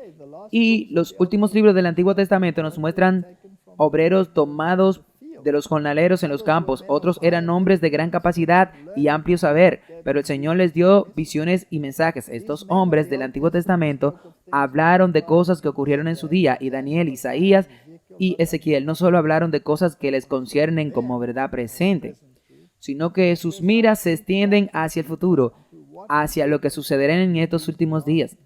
Y los últimos libros del Antiguo Testamento nos muestran obreros tomados de los jornaleros en los campos. Otros eran hombres de gran capacidad y amplio saber, pero el Señor les dio visiones y mensajes. Estos hombres del Antiguo Testamento hablaron de cosas que ocurrieron en su día, y Daniel, Isaías y Ezequiel no solo hablaron de cosas que les conciernen como verdad presente, sino que sus miras se extienden hacia el futuro, hacia lo que sucederá en estos últimos días.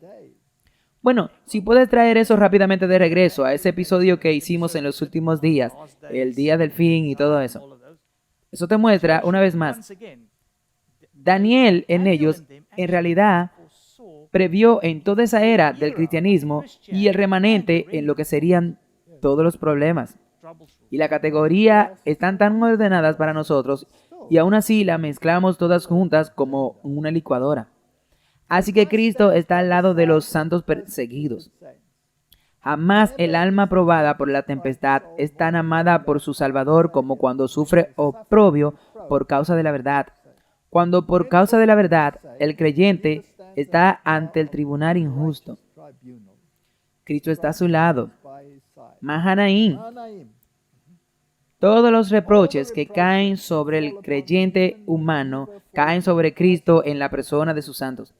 Bueno, si puedes traer eso rápidamente de regreso a ese episodio que hicimos en los últimos días, el día del fin y todo eso. Eso te muestra, una vez más, Daniel en ellos, en realidad, previó en toda esa era del cristianismo y el remanente en lo que serían todos los problemas. Y la categoría están tan ordenadas para nosotros y aún así la mezclamos todas juntas como una licuadora. Así que Cristo está al lado de los santos perseguidos. Jamás el alma probada por la tempestad es tan amada por su Salvador como cuando sufre oprobio por causa de la verdad. Cuando por causa de la verdad el creyente está ante el tribunal injusto. Cristo está a su lado. Mahanaim. Todos los reproches que caen sobre el creyente humano caen sobre Cristo en la persona de sus santos.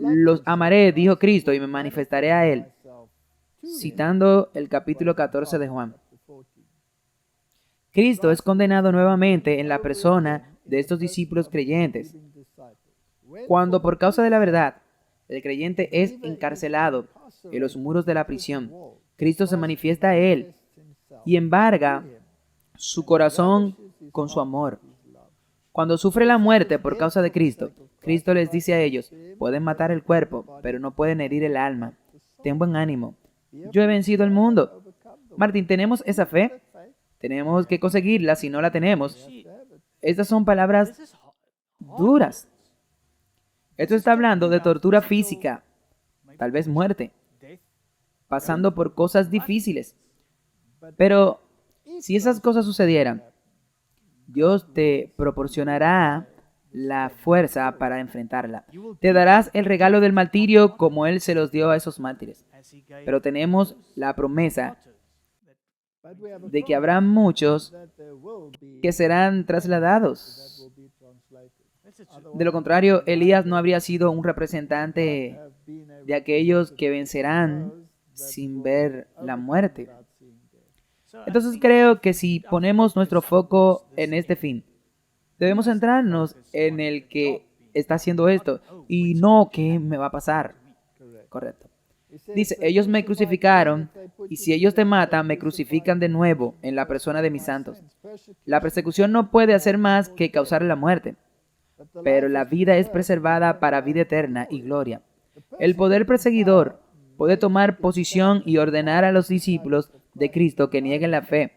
Los amaré, dijo Cristo, y me manifestaré a él, citando el capítulo 14 de Juan. Cristo es condenado nuevamente en la persona de estos discípulos creyentes. Cuando por causa de la verdad el creyente es encarcelado en los muros de la prisión, Cristo se manifiesta a él y embarga su corazón con su amor. Cuando sufre la muerte por causa de Cristo, Cristo les dice a ellos: pueden matar el cuerpo, pero no pueden herir el alma. Ten buen ánimo. Yo he vencido el mundo. Martín, ¿tenemos esa fe? Tenemos que conseguirla si no la tenemos. Estas son palabras duras. Esto está hablando de tortura física, tal vez muerte, pasando por cosas difíciles. Pero si esas cosas sucedieran, Dios te proporcionará la fuerza para enfrentarla. Te darás el regalo del martirio como Él se los dio a esos mártires. Pero tenemos la promesa de que habrá muchos que serán trasladados. De lo contrario, Elías no habría sido un representante de aquellos que vencerán sin ver la muerte. Entonces creo que si ponemos nuestro foco en este fin, debemos centrarnos en el que está haciendo esto y no qué me va a pasar. Correcto. Dice: ellos me crucificaron, y si ellos te matan, me crucifican de nuevo en la persona de mis santos. La persecución no puede hacer más que causar la muerte, pero la vida es preservada para vida eterna y gloria. El poder perseguidor puede tomar posición y ordenar a los discípulos de Cristo que nieguen la fe,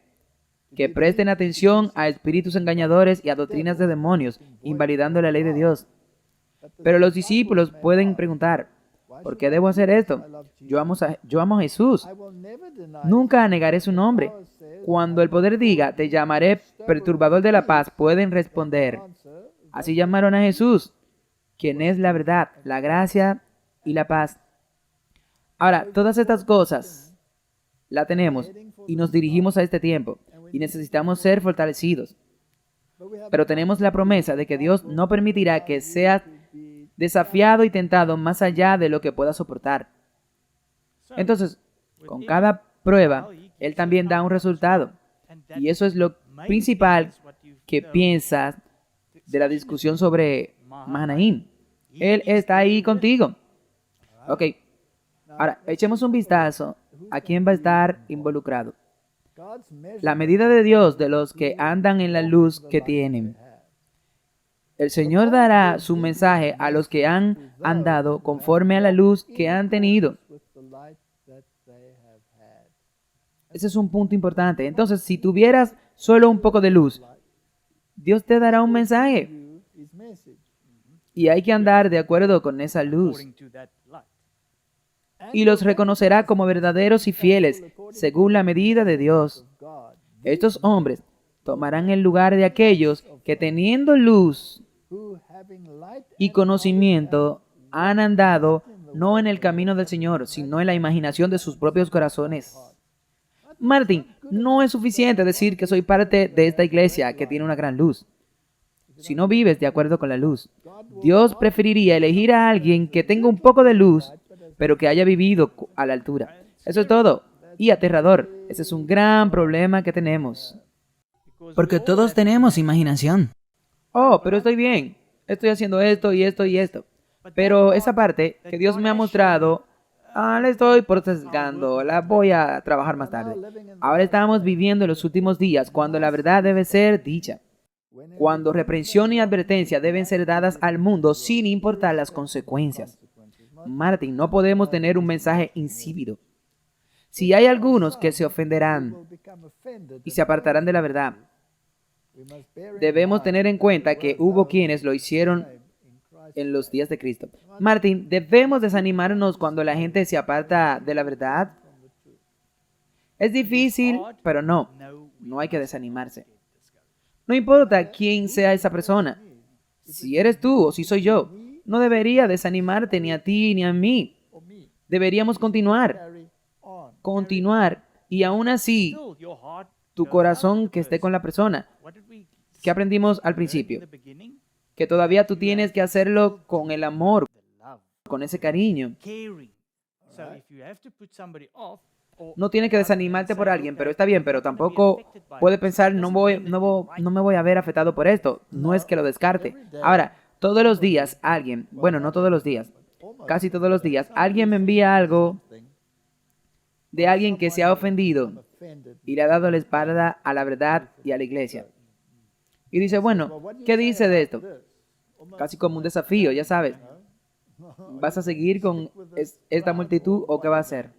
que presten atención a espíritus engañadores y a doctrinas de demonios, invalidando la ley de Dios. Pero los discípulos pueden preguntar: ¿por qué debo hacer esto? Yo amo a Jesús. Nunca negaré su nombre. Cuando el poder diga: te llamaré perturbador de la paz, pueden responder: así llamaron a Jesús, quien es la verdad, la gracia y la paz. Ahora, todas estas cosas la tenemos y nos dirigimos a este tiempo y necesitamos ser fortalecidos. Pero tenemos la promesa de que Dios no permitirá que seas desafiado y tentado más allá de lo que puedas soportar. Entonces, con cada prueba, Él también da un resultado. Y eso es lo principal que piensas de la discusión sobre Mahanaim. Él está ahí contigo. Ok. Ahora, echemos un vistazo a quién va a estar involucrado. La medida de Dios de los que andan en la luz que tienen. El Señor dará su mensaje a los que han andado conforme a la luz que han tenido. Ese es un punto importante. Entonces, si tuvieras solo un poco de luz, Dios te dará un mensaje y hay que andar de acuerdo con esa luz y los reconocerá como verdaderos y fieles según la medida de Dios. Estos hombres tomarán el lugar de aquellos que teniendo luz y conocimiento han andado no en el camino del Señor, sino en la imaginación de sus propios corazones. Martín, no es suficiente decir que soy parte de esta iglesia que tiene una gran luz. Si no vives de acuerdo con la luz, Dios preferiría elegir a alguien que tenga un poco de luz, pero que haya vivido a la altura. Eso es todo. Y aterrador. Ese es un gran problema que tenemos. Porque todos tenemos imaginación. Oh, pero estoy bien. Estoy haciendo esto y esto y esto. Pero esa parte que Dios me ha mostrado, la estoy postergando, la voy a trabajar más tarde. Ahora estamos viviendo los últimos días cuando la verdad debe ser dicha. Cuando reprensión y advertencia deben ser dadas al mundo sin importar las consecuencias. Martín, no podemos tener un mensaje insípido. Si hay algunos que se ofenderán y se apartarán de la verdad, debemos tener en cuenta que hubo quienes lo hicieron en los días de Cristo. Martín, ¿debemos desanimarnos cuando la gente se aparta de la verdad? Es difícil, pero no hay que desanimarse. No importa quién sea esa persona. Si eres tú o si soy yo, no debería desanimarte ni a ti ni a mí. Deberíamos continuar y aún así tu corazón que esté con la persona. ¿Qué aprendimos al principio? Que todavía tú tienes que hacerlo con el amor, con ese cariño. No tienes que desanimarte por alguien, pero está bien, pero tampoco puede pensar, no me voy a ver afectado por esto. No es que lo descarte. Ahora, todos los días alguien, bueno, no todos los días, casi todos los días, alguien me envía algo de alguien que se ha ofendido y le ha dado la espalda a la verdad y a la iglesia. Y dice, bueno, ¿qué dice de esto? Casi como un desafío, ya sabes. ¿Vas a seguir con esta multitud o qué va a hacer?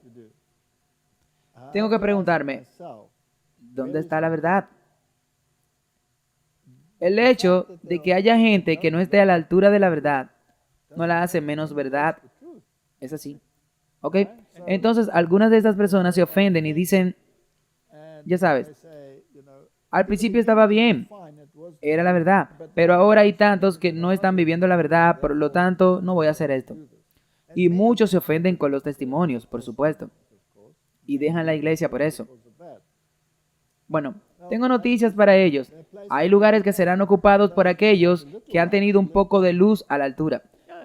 Tengo que preguntarme, ¿dónde está la verdad? El hecho de que haya gente que no esté a la altura de la verdad no la hace menos verdad. Es así. ¿Ok? Entonces, algunas de estas personas se ofenden y dicen, ya sabes, al principio estaba bien, era la verdad, pero ahora hay tantos que no están viviendo la verdad, por lo tanto, no voy a hacer esto. Y muchos se ofenden con los testimonios, por supuesto, y dejan la iglesia por eso. Bueno, tengo noticias para ellos. Hay lugares que serán ocupados por aquellos que han tenido un poco de luz a la altura.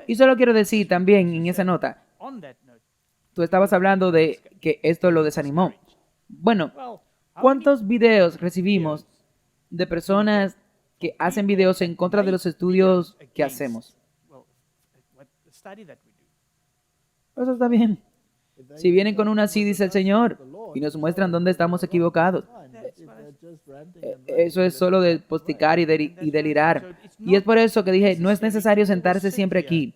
Y solo quiero decir también en esa nota, tú estabas hablando de que esto lo desanimó. Bueno, ¿cuántos videos recibimos de personas que hacen videos en contra de los estudios que hacemos? Eso está bien. Si vienen con una así, dice el Señor, y nos muestran dónde estamos equivocados. Eso es solo de posticar y delirar. Y es por eso que dije, no es necesario sentarse siempre aquí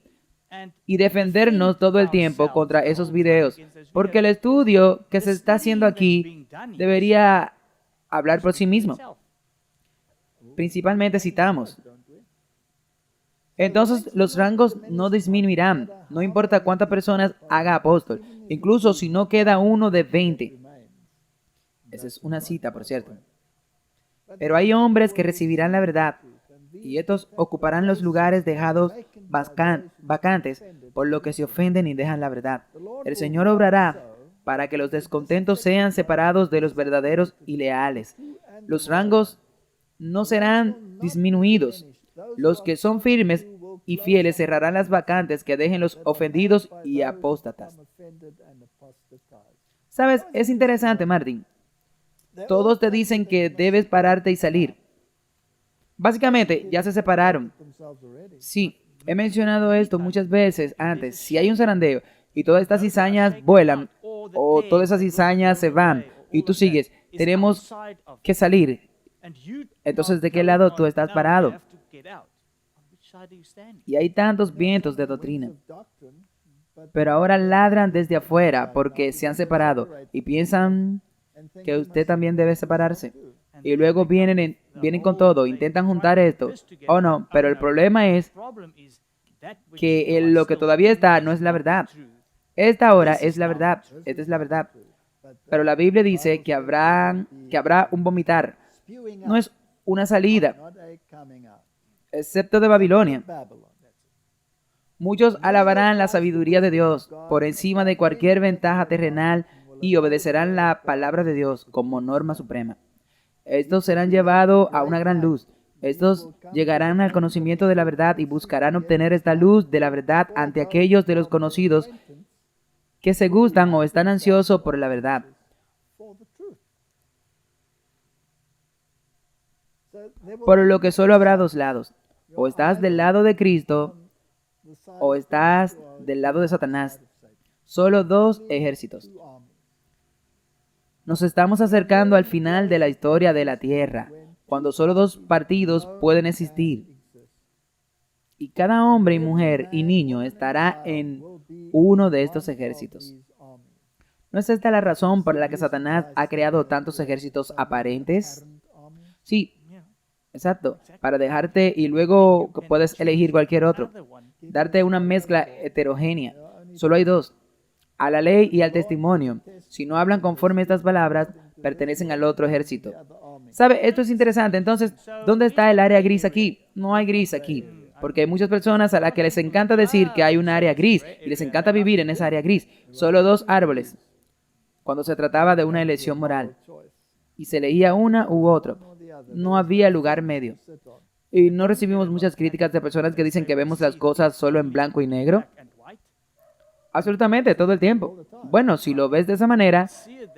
y defendernos todo el tiempo contra esos videos, porque el estudio que se está haciendo aquí debería hablar por sí mismo. Principalmente citamos. Entonces los rangos no disminuirán, no importa cuántas personas haga apóstol, incluso si no queda uno de 20. Esa es una cita, por cierto. Pero hay hombres que recibirán la verdad, y estos ocuparán los lugares dejados vacantes, por lo que se ofenden y dejan la verdad. El Señor obrará para que los descontentos sean separados de los verdaderos y leales. Los rangos no serán disminuidos. Los que son firmes y fieles cerrarán las vacantes que dejen los ofendidos y apóstatas. ¿Sabes? Es interesante, Martín. Todos te dicen que debes pararte y salir. Básicamente, ya se separaron. Sí, he mencionado esto muchas veces antes. Si hay un zarandeo y todas estas cizañas vuelan, o todas esas cizañas se van, y tú sigues, tenemos que salir. Entonces, ¿de qué lado tú estás parado? Y hay tantos vientos de doctrina. Pero ahora ladran desde afuera porque se han separado y piensan que usted también debe separarse. Y luego vienen con todo, intentan juntar esto. Oh no, pero el problema es que lo que todavía está no es la verdad. Esta ahora es la verdad, esta es la verdad. Pero la Biblia dice que habrá un vomitar. No es una salida, excepto de Babilonia. Muchos alabarán la sabiduría de Dios por encima de cualquier ventaja terrenal y obedecerán la palabra de Dios como norma suprema. Estos serán llevados a una gran luz. Estos llegarán al conocimiento de la verdad y buscarán obtener esta luz de la verdad ante aquellos de los conocidos que se gustan o están ansiosos por la verdad. Por lo que solo habrá dos lados. O estás del lado de Cristo o estás del lado de Satanás. Solo dos ejércitos. Nos estamos acercando al final de la historia de la Tierra, cuando solo dos partidos pueden existir. Y cada hombre y mujer y niño estará en uno de estos ejércitos. ¿No es esta la razón por la que Satanás ha creado tantos ejércitos aparentes? Sí, exacto, para dejarte y luego puedes elegir cualquier otro. Darte una mezcla heterogénea. Solo hay dos. A la ley y al testimonio. Si no hablan conforme a estas palabras, pertenecen al otro ejército. ¿Sabe? Esto es interesante. Entonces, ¿dónde está el área gris aquí? No hay gris aquí. Porque hay muchas personas a las que les encanta decir que hay un área gris y les encanta vivir en esa área gris. Solo dos árboles. Cuando se trataba de una elección moral. Y se elegía una u otra. No había lugar medio. Y no recibimos muchas críticas de personas que dicen que vemos las cosas solo en blanco y negro. Absolutamente, todo el tiempo. Bueno, si lo ves de esa manera,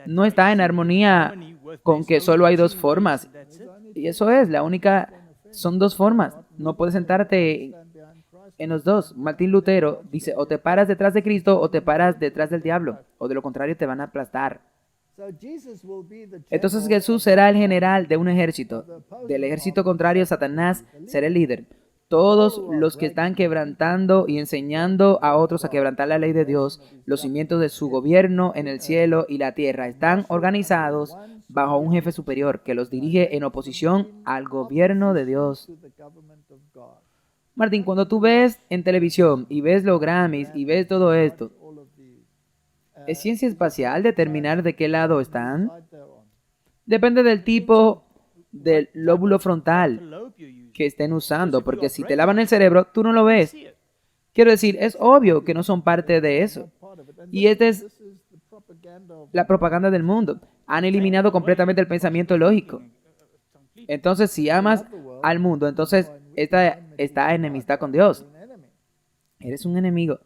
no está en armonía con que solo hay dos formas. Y eso es, la única, son dos formas. No puedes sentarte en los dos. Martín Lutero dice, o te paras detrás de Cristo o te paras detrás del diablo. O de lo contrario te van a aplastar. Entonces Jesús será el general de un ejército. Del ejército contrario, Satanás será el líder. Todos los que están quebrantando y enseñando a otros a quebrantar la ley de Dios, los cimientos de su gobierno en el cielo y la tierra, están organizados bajo un jefe superior que los dirige en oposición al gobierno de Dios. Martín, cuando tú ves en televisión y ves los Grammys y ves todo esto, ¿es ciencia espacial determinar de qué lado están? Depende del tipo del lóbulo frontal que estén usando, porque si te lavan el cerebro, tú no lo ves. Quiero decir, es obvio que no son parte de eso. Y esta es la propaganda del mundo. Han eliminado completamente el pensamiento lógico. Entonces, si amas al mundo, entonces esta está enemistad con Dios. Eres un enemigo.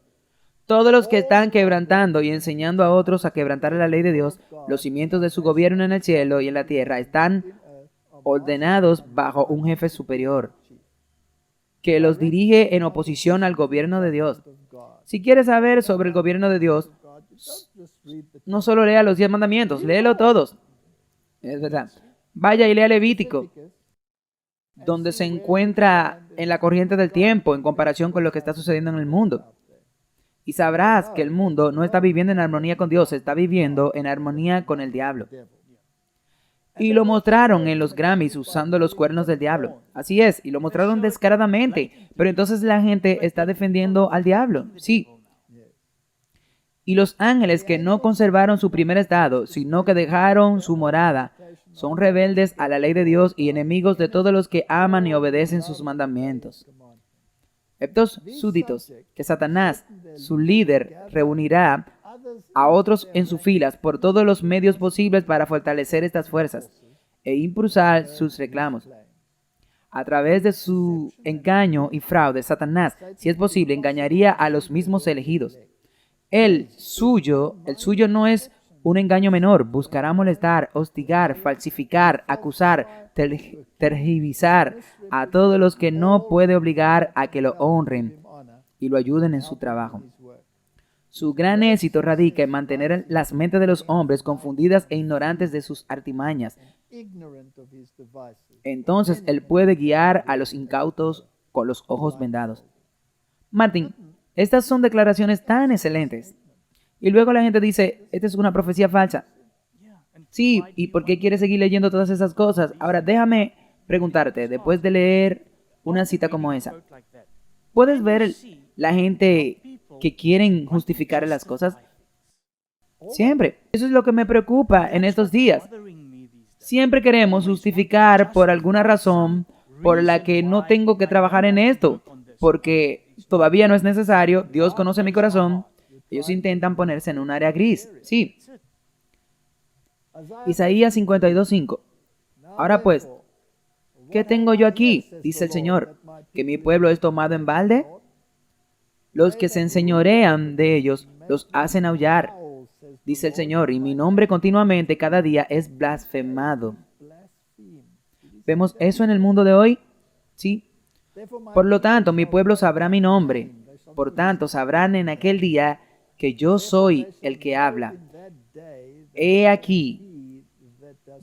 Todos los que están quebrantando y enseñando a otros a quebrantar la ley de Dios, los cimientos de su gobierno en el cielo y en la tierra, están ordenados bajo un jefe superior que los dirige en oposición al gobierno de Dios. Si quieres saber sobre el gobierno de Dios, no solo lea los 10 mandamientos, léelo todos. Es verdad. Vaya y lea Levítico, donde se encuentra en la corriente del tiempo en comparación con lo que está sucediendo en el mundo. Y sabrás que el mundo no está viviendo en armonía con Dios, está viviendo en armonía con el diablo. Y lo mostraron en los Grammys usando los cuernos del diablo. Así es, y lo mostraron descaradamente. Pero entonces la gente está defendiendo al diablo. Sí. Y los ángeles que no conservaron su primer estado, sino que dejaron su morada, son rebeldes a la ley de Dios y enemigos de todos los que aman y obedecen sus mandamientos. Estos súbditos que Satanás, su líder, reunirá a otros en sus filas por todos los medios posibles para fortalecer estas fuerzas e impulsar sus reclamos. A través de su engaño y fraude, Satanás, si es posible, engañaría a los mismos elegidos. El suyo no es un engaño menor. Buscará molestar, hostigar, falsificar, acusar, tergiversar a todos los que no puede obligar a que lo honren y lo ayuden en su trabajo. Su gran éxito radica en mantener las mentes de los hombres confundidas e ignorantes de sus artimañas. Entonces él puede guiar a los incautos con los ojos vendados. Martin, estas son declaraciones tan excelentes. Y luego la gente dice, esta es una profecía falsa. Sí, ¿y por qué quieres seguir leyendo todas esas cosas? Ahora, déjame preguntarte, después de leer una cita como esa, ¿puedes ver la gente que quieren justificar las cosas? Siempre. Eso es lo que me preocupa en estos días. Siempre queremos justificar por alguna razón por la que no tengo que trabajar en esto, porque todavía no es necesario, Dios conoce mi corazón. Ellos intentan ponerse en un área gris. Sí. Isaías 52:5. Ahora pues, ¿qué tengo yo aquí? Dice el Señor, ¿que mi pueblo es tomado en balde? Los que se enseñorean de ellos los hacen aullar, dice el Señor, y mi nombre continuamente cada día es blasfemado. ¿Vemos eso en el mundo de hoy? Sí. Por lo tanto, mi pueblo sabrá mi nombre. Por tanto, sabrán en aquel día que yo soy el que habla. He aquí,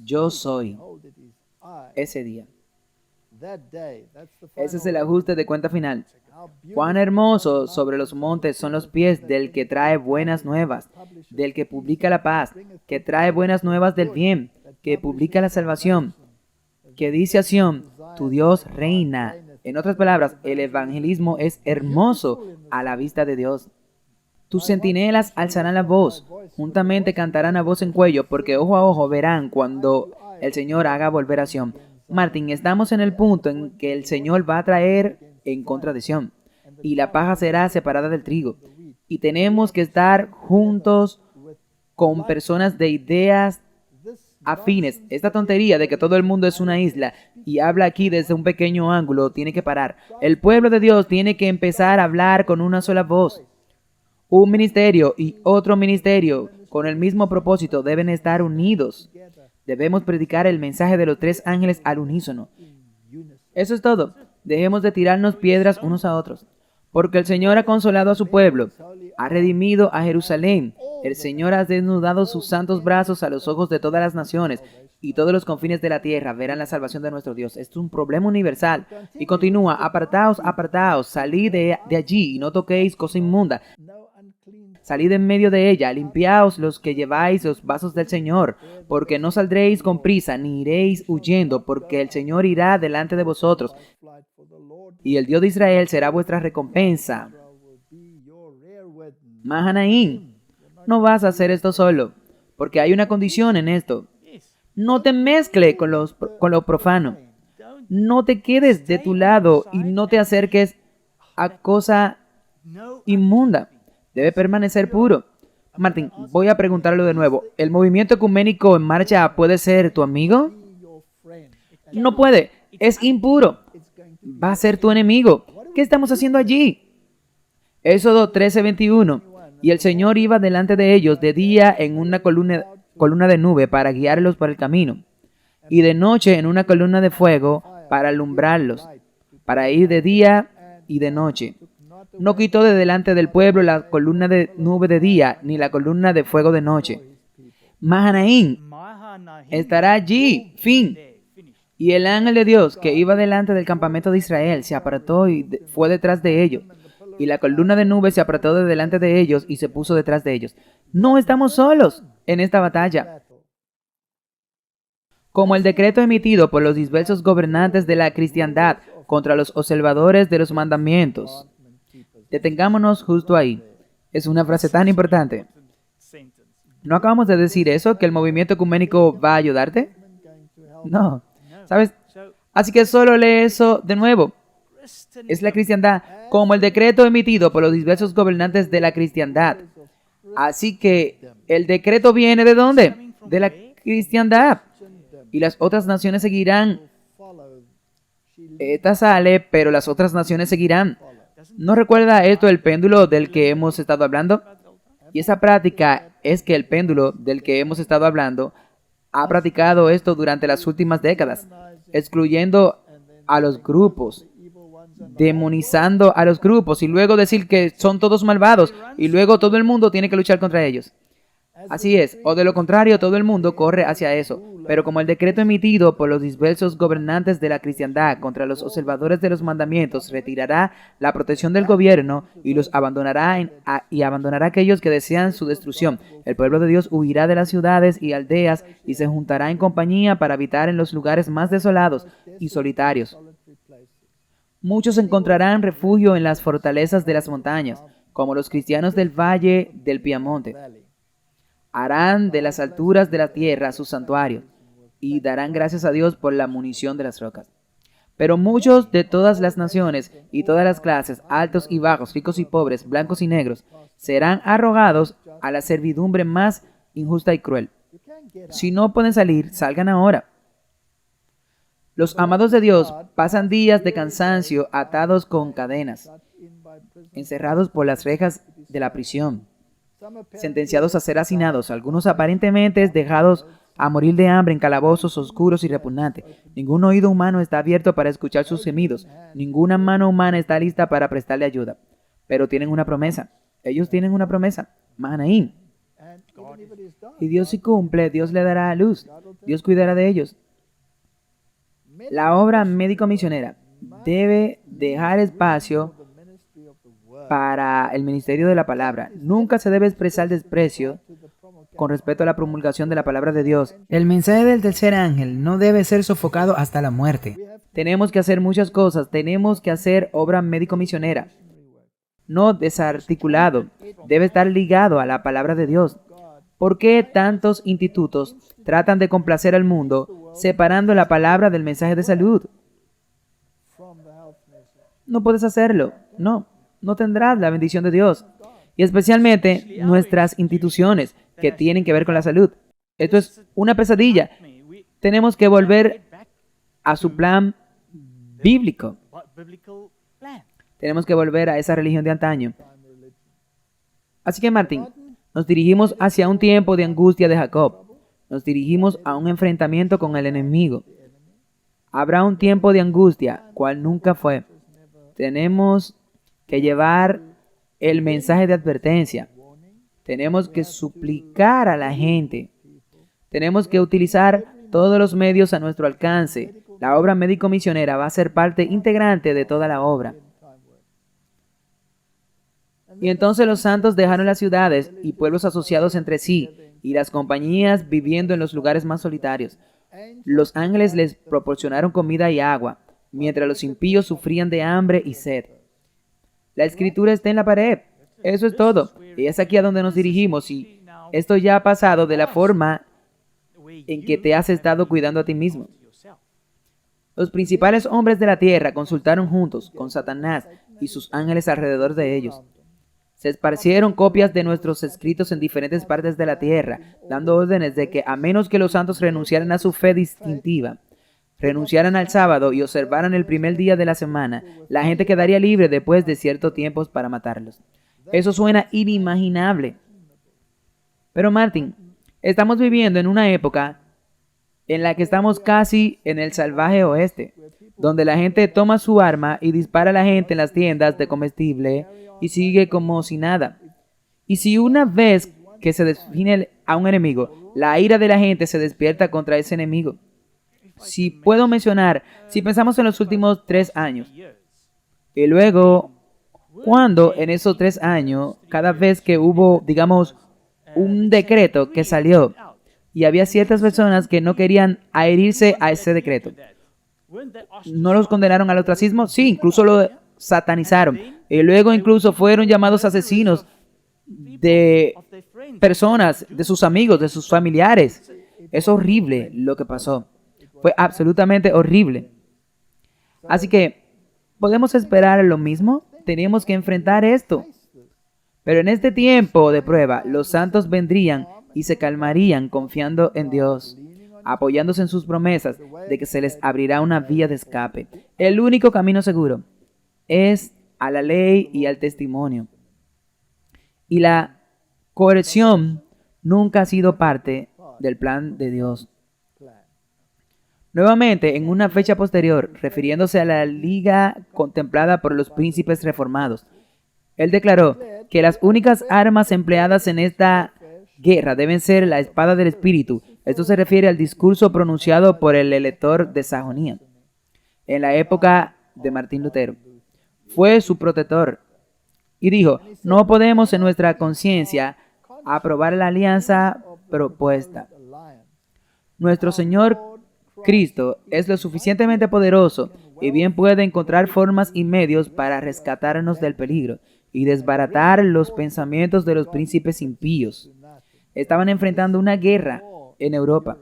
yo soy ese día. Ese es el ajuste de cuenta final. Cuán hermosos sobre los montes son los pies del que trae buenas nuevas, del que publica la paz, que trae buenas nuevas del bien, que publica la salvación, que dice a Sión, tu Dios reina. En otras palabras, el evangelismo es hermoso a la vista de Dios. Tus centinelas alzarán la voz, juntamente cantarán a voz en cuello, porque ojo a ojo verán cuando el Señor haga volver a Sión. Martín, estamos en el punto en que el Señor va a traer en contra de Sión, y la paja será separada del trigo. Y tenemos que estar juntos con personas de ideas afines. Esta tontería de que todo el mundo es una isla y habla aquí desde un pequeño ángulo tiene que parar. El pueblo de Dios tiene que empezar a hablar con una sola voz. Un ministerio y otro ministerio con el mismo propósito deben estar unidos. Debemos predicar el mensaje de los tres ángeles al unísono. Eso es todo. Dejemos de tirarnos piedras unos a otros. Porque el Señor ha consolado a su pueblo, ha redimido a Jerusalén. El Señor ha desnudado sus santos brazos a los ojos de todas las naciones, y todos los confines de la tierra verán la salvación de nuestro Dios. Esto es un problema universal. Y continúa, apartaos, apartaos, salid de allí y no toquéis cosa inmunda. Salid en medio de ella, limpiaos los que lleváis los vasos del Señor, porque no saldréis con prisa, ni iréis huyendo, porque el Señor irá delante de vosotros, y el Dios de Israel será vuestra recompensa. Mahanaín, no vas a hacer esto solo, porque hay una condición en esto. No te mezcle con lo profano. No te quedes de tu lado y no te acerques a cosa inmunda. Debe permanecer puro. Martín, voy a preguntarlo de nuevo. ¿El movimiento ecuménico en marcha puede ser tu amigo? No puede. Es impuro. Va a ser tu enemigo. ¿Qué estamos haciendo allí? Éxodo 13:21. Y el Señor iba delante de ellos de día en una columna de nube para guiarlos por el camino, y de noche en una columna de fuego para alumbrarlos, para ir de día y de noche. No quitó de delante del pueblo la columna de nube de día, ni la columna de fuego de noche. Mahanaín estará allí, fin. Y el ángel de Dios que iba delante del campamento de Israel se apartó y fue detrás de ellos. Y la columna de nube se apartó de delante de ellos y se puso detrás de ellos. No estamos solos en esta batalla. Como el decreto emitido por los diversos gobernantes de la cristiandad contra los observadores de los mandamientos. Detengámonos justo ahí. Es una frase tan importante. ¿No acabamos de decir eso? ¿Que el movimiento ecuménico va a ayudarte? No. ¿Sabes? Así que solo lee eso de nuevo. Es la cristiandad, como el decreto emitido por los diversos gobernantes de la cristiandad. Así que el decreto viene ¿de dónde? De la cristiandad. Y las otras naciones seguirán. Esta sale, pero las otras naciones seguirán. ¿No recuerda esto el péndulo del que hemos estado hablando? Y esa práctica es que el péndulo del que hemos estado hablando ha practicado esto durante las últimas décadas, excluyendo a los grupos, demonizando a los grupos y luego decir que son todos malvados y luego todo el mundo tiene que luchar contra ellos. Así es, o de lo contrario, todo el mundo corre hacia eso. Pero como el decreto emitido por los diversos gobernantes de la cristiandad contra los observadores de los mandamientos retirará la protección del gobierno y los abandonará y abandonará a aquellos que desean su destrucción, el pueblo de Dios huirá de las ciudades y aldeas y se juntará en compañía para habitar en los lugares más desolados y solitarios. Muchos encontrarán refugio en las fortalezas de las montañas, como los cristianos del valle del Piamonte. Harán de las alturas de la tierra su santuario y darán gracias a Dios por la munición de las rocas. Pero muchos de todas las naciones y todas las clases, altos y bajos, ricos y pobres, blancos y negros, serán arrogados a la servidumbre más injusta y cruel. Si no pueden salir, salgan ahora. Los amados de Dios pasan días de cansancio atados con cadenas, encerrados por las rejas de la prisión, sentenciados a ser hacinados, algunos aparentemente dejados a morir de hambre en calabozos oscuros y repugnantes. Ningún oído humano está abierto para escuchar sus gemidos, ninguna mano humana está lista para prestarle ayuda. Pero tienen una promesa, ellos tienen una promesa, Mahanaim. Y Dios si cumple, Dios le dará a luz, Dios cuidará de ellos. La obra médico-misionera debe dejar espacio para el ministerio de la palabra. Nunca se debe expresar desprecio con respecto a la promulgación de la palabra de Dios. El mensaje del tercer ángel no debe ser sofocado hasta la muerte. Tenemos que hacer muchas cosas. Tenemos que hacer obra médico-misionera. No desarticulado. Debe estar ligado a la palabra de Dios. ¿Por qué tantos institutos tratan de complacer al mundo separando la palabra del mensaje de salud? No puedes hacerlo. No tendrás la bendición de Dios. Y especialmente nuestras instituciones que tienen que ver con la salud. Esto es una pesadilla. Tenemos que volver a su plan bíblico. Tenemos que volver a esa religión de antaño. Así que, Martín, nos dirigimos hacia un tiempo de angustia de Jacob. Nos dirigimos a un enfrentamiento con el enemigo. Habrá un tiempo de angustia, cual nunca fue. Tenemos que llevar el mensaje de advertencia. Tenemos que suplicar a la gente. Tenemos que utilizar todos los medios a nuestro alcance. La obra médico-misionera va a ser parte integrante de toda la obra. Y entonces los santos dejaron las ciudades y pueblos asociados entre sí, y las compañías viviendo en los lugares más solitarios. Los ángeles les proporcionaron comida y agua, mientras los impíos sufrían de hambre y sed. La escritura está en la pared. Eso es todo. Y es aquí a donde nos dirigimos. Y esto ya ha pasado de la forma en que te has estado cuidando a ti mismo. Los principales hombres de la tierra consultaron juntos con Satanás y sus ángeles alrededor de ellos. Se esparcieron copias de nuestros escritos en diferentes partes de la tierra, dando órdenes de que a menos que los santos renunciaran a su fe distintiva, renunciaran al sábado y observaran el primer día de la semana, la gente quedaría libre después de ciertos tiempos para matarlos. Eso suena inimaginable. Pero Martín, estamos viviendo en una época en la que estamos casi en el salvaje oeste, donde la gente toma su arma y dispara a la gente en las tiendas de comestible y sigue como si nada. Y si una vez que se define a un enemigo, la ira de la gente se despierta contra ese enemigo. Si puedo mencionar, si pensamos en los últimos 3 años, y luego, cuando en esos 3 años, cada vez que hubo, digamos, un decreto que salió, y había ciertas personas que no querían adherirse a ese decreto, ¿no los condenaron al ostracismo? Sí, incluso lo satanizaron. Y luego incluso fueron llamados asesinos de personas, de sus amigos, de sus familiares. Es horrible lo que pasó. Fue absolutamente horrible. Así que, ¿podemos esperar lo mismo? Tenemos que enfrentar esto. Pero en este tiempo de prueba, los santos vendrían y se calmarían confiando en Dios, apoyándose en sus promesas de que se les abrirá una vía de escape. El único camino seguro es a la ley y al testimonio. Y la coerción nunca ha sido parte del plan de Dios. Nuevamente, en una fecha posterior, refiriéndose a la liga contemplada por los príncipes reformados, él declaró que las únicas armas empleadas en esta guerra deben ser la espada del Espíritu. Esto se refiere al discurso pronunciado por el elector de Sajonia en la época de Martín Lutero. Fue su protector y dijo: no podemos en nuestra conciencia aprobar la alianza propuesta. Nuestro Señor Cristo es lo suficientemente poderoso y bien puede encontrar formas y medios para rescatarnos del peligro y desbaratar los pensamientos de los príncipes impíos. Estaban enfrentando una guerra en Europa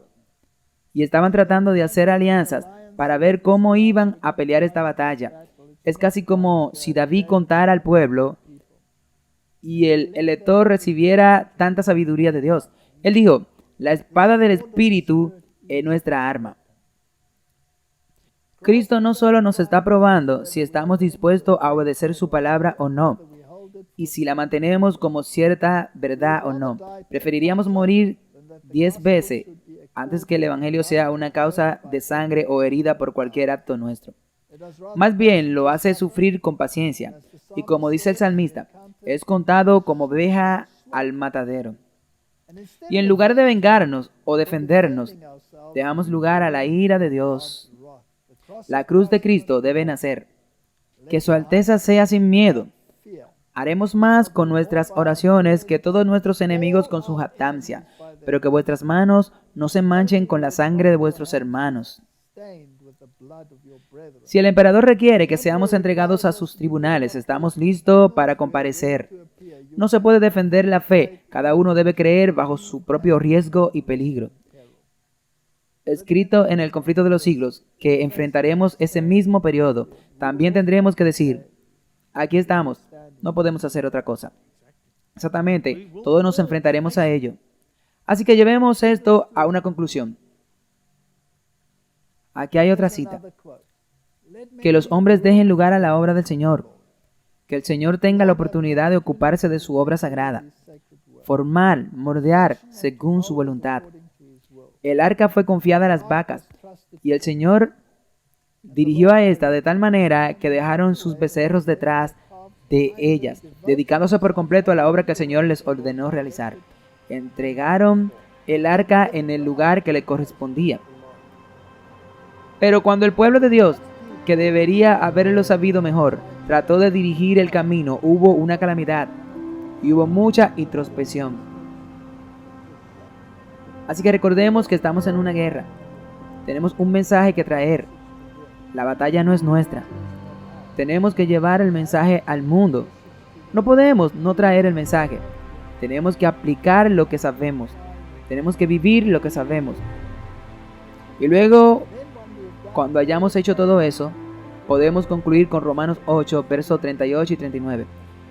y estaban tratando de hacer alianzas para ver cómo iban a pelear esta batalla. Es casi como si David contara al pueblo y el elector recibiera tanta sabiduría de Dios. Él dijo: la espada del Espíritu es nuestra arma. Cristo no solo nos está probando si estamos dispuestos a obedecer su palabra o no, y si la mantenemos como cierta verdad o no. Preferiríamos morir 10 veces antes que el Evangelio sea una causa de sangre o herida por cualquier acto nuestro. Más bien lo hace sufrir con paciencia, y como dice el salmista, es contado como oveja al matadero. Y en lugar de vengarnos o defendernos, dejamos lugar a la ira de Dios. La cruz de Cristo debe nacer. Que su Alteza sea sin miedo. Haremos más con nuestras oraciones que todos nuestros enemigos con su jactancia, pero que vuestras manos no se manchen con la sangre de vuestros hermanos. Si el emperador requiere que seamos entregados a sus tribunales, estamos listos para comparecer. No se puede defender la fe, cada uno debe creer bajo su propio riesgo y peligro. Escrito en el conflicto de los siglos, que enfrentaremos ese mismo periodo, también tendremos que decir: aquí estamos, no podemos hacer otra cosa. Exactamente, todos nos enfrentaremos a ello. Así que llevemos esto a una conclusión. Aquí hay otra cita. Que los hombres dejen lugar a la obra del Señor. Que el Señor tenga la oportunidad de ocuparse de su obra sagrada. Formar, moldear según su voluntad. El arca fue confiada a las vacas, y el Señor dirigió a esta de tal manera que dejaron sus becerros detrás de ellas, dedicándose por completo a la obra que el Señor les ordenó realizar. Entregaron el arca en el lugar que le correspondía. Pero cuando el pueblo de Dios, que debería haberlo sabido mejor, trató de dirigir el camino, hubo una calamidad y hubo mucha introspección. Así que recordemos que estamos en una guerra. Tenemos un mensaje que traer. La batalla no es nuestra. Tenemos que llevar el mensaje al mundo. No podemos no traer el mensaje. Tenemos que aplicar lo que sabemos. Tenemos que vivir lo que sabemos. Y luego, cuando hayamos hecho todo eso, podemos concluir con Romanos 8, versos 38 y 39.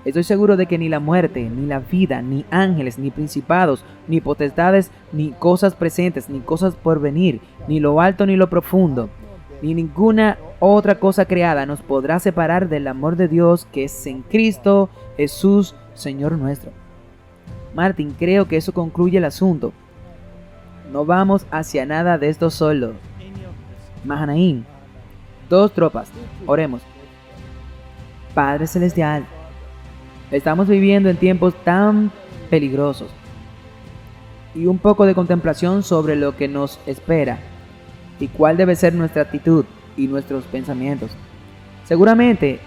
Estoy seguro de que ni la muerte, ni la vida, ni ángeles, ni principados, ni potestades, ni cosas presentes, ni cosas por venir, ni lo alto ni lo profundo, ni ninguna otra cosa creada nos podrá separar del amor de Dios que es en Cristo Jesús, Señor nuestro. Martín, creo que eso concluye el asunto. No vamos hacia nada de esto solo. Mahanaim, 2 tropas. Oremos. Padre Celestial, estamos viviendo en tiempos tan peligrosos, y un poco de contemplación sobre lo que nos espera y cuál debe ser nuestra actitud y nuestros pensamientos. Seguramente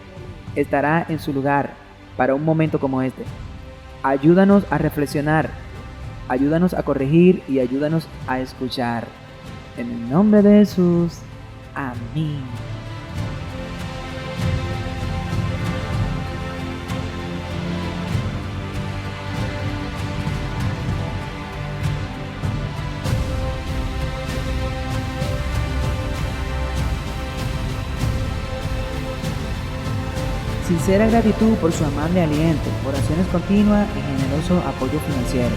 estará en su lugar para un momento como este. Ayúdanos a reflexionar, ayúdanos a corregir y ayúdanos a escuchar. En el nombre de Jesús. Amén. Sincera gratitud por su amable aliento, oraciones continuas y generoso apoyo financiero.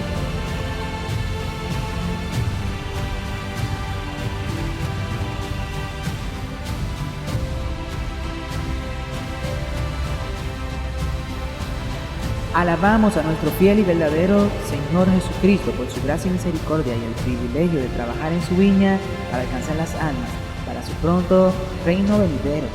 Alabamos a nuestro fiel y verdadero Señor Jesucristo por su gracia y misericordia y el privilegio de trabajar en su viña para alcanzar las almas para su pronto reino venidero.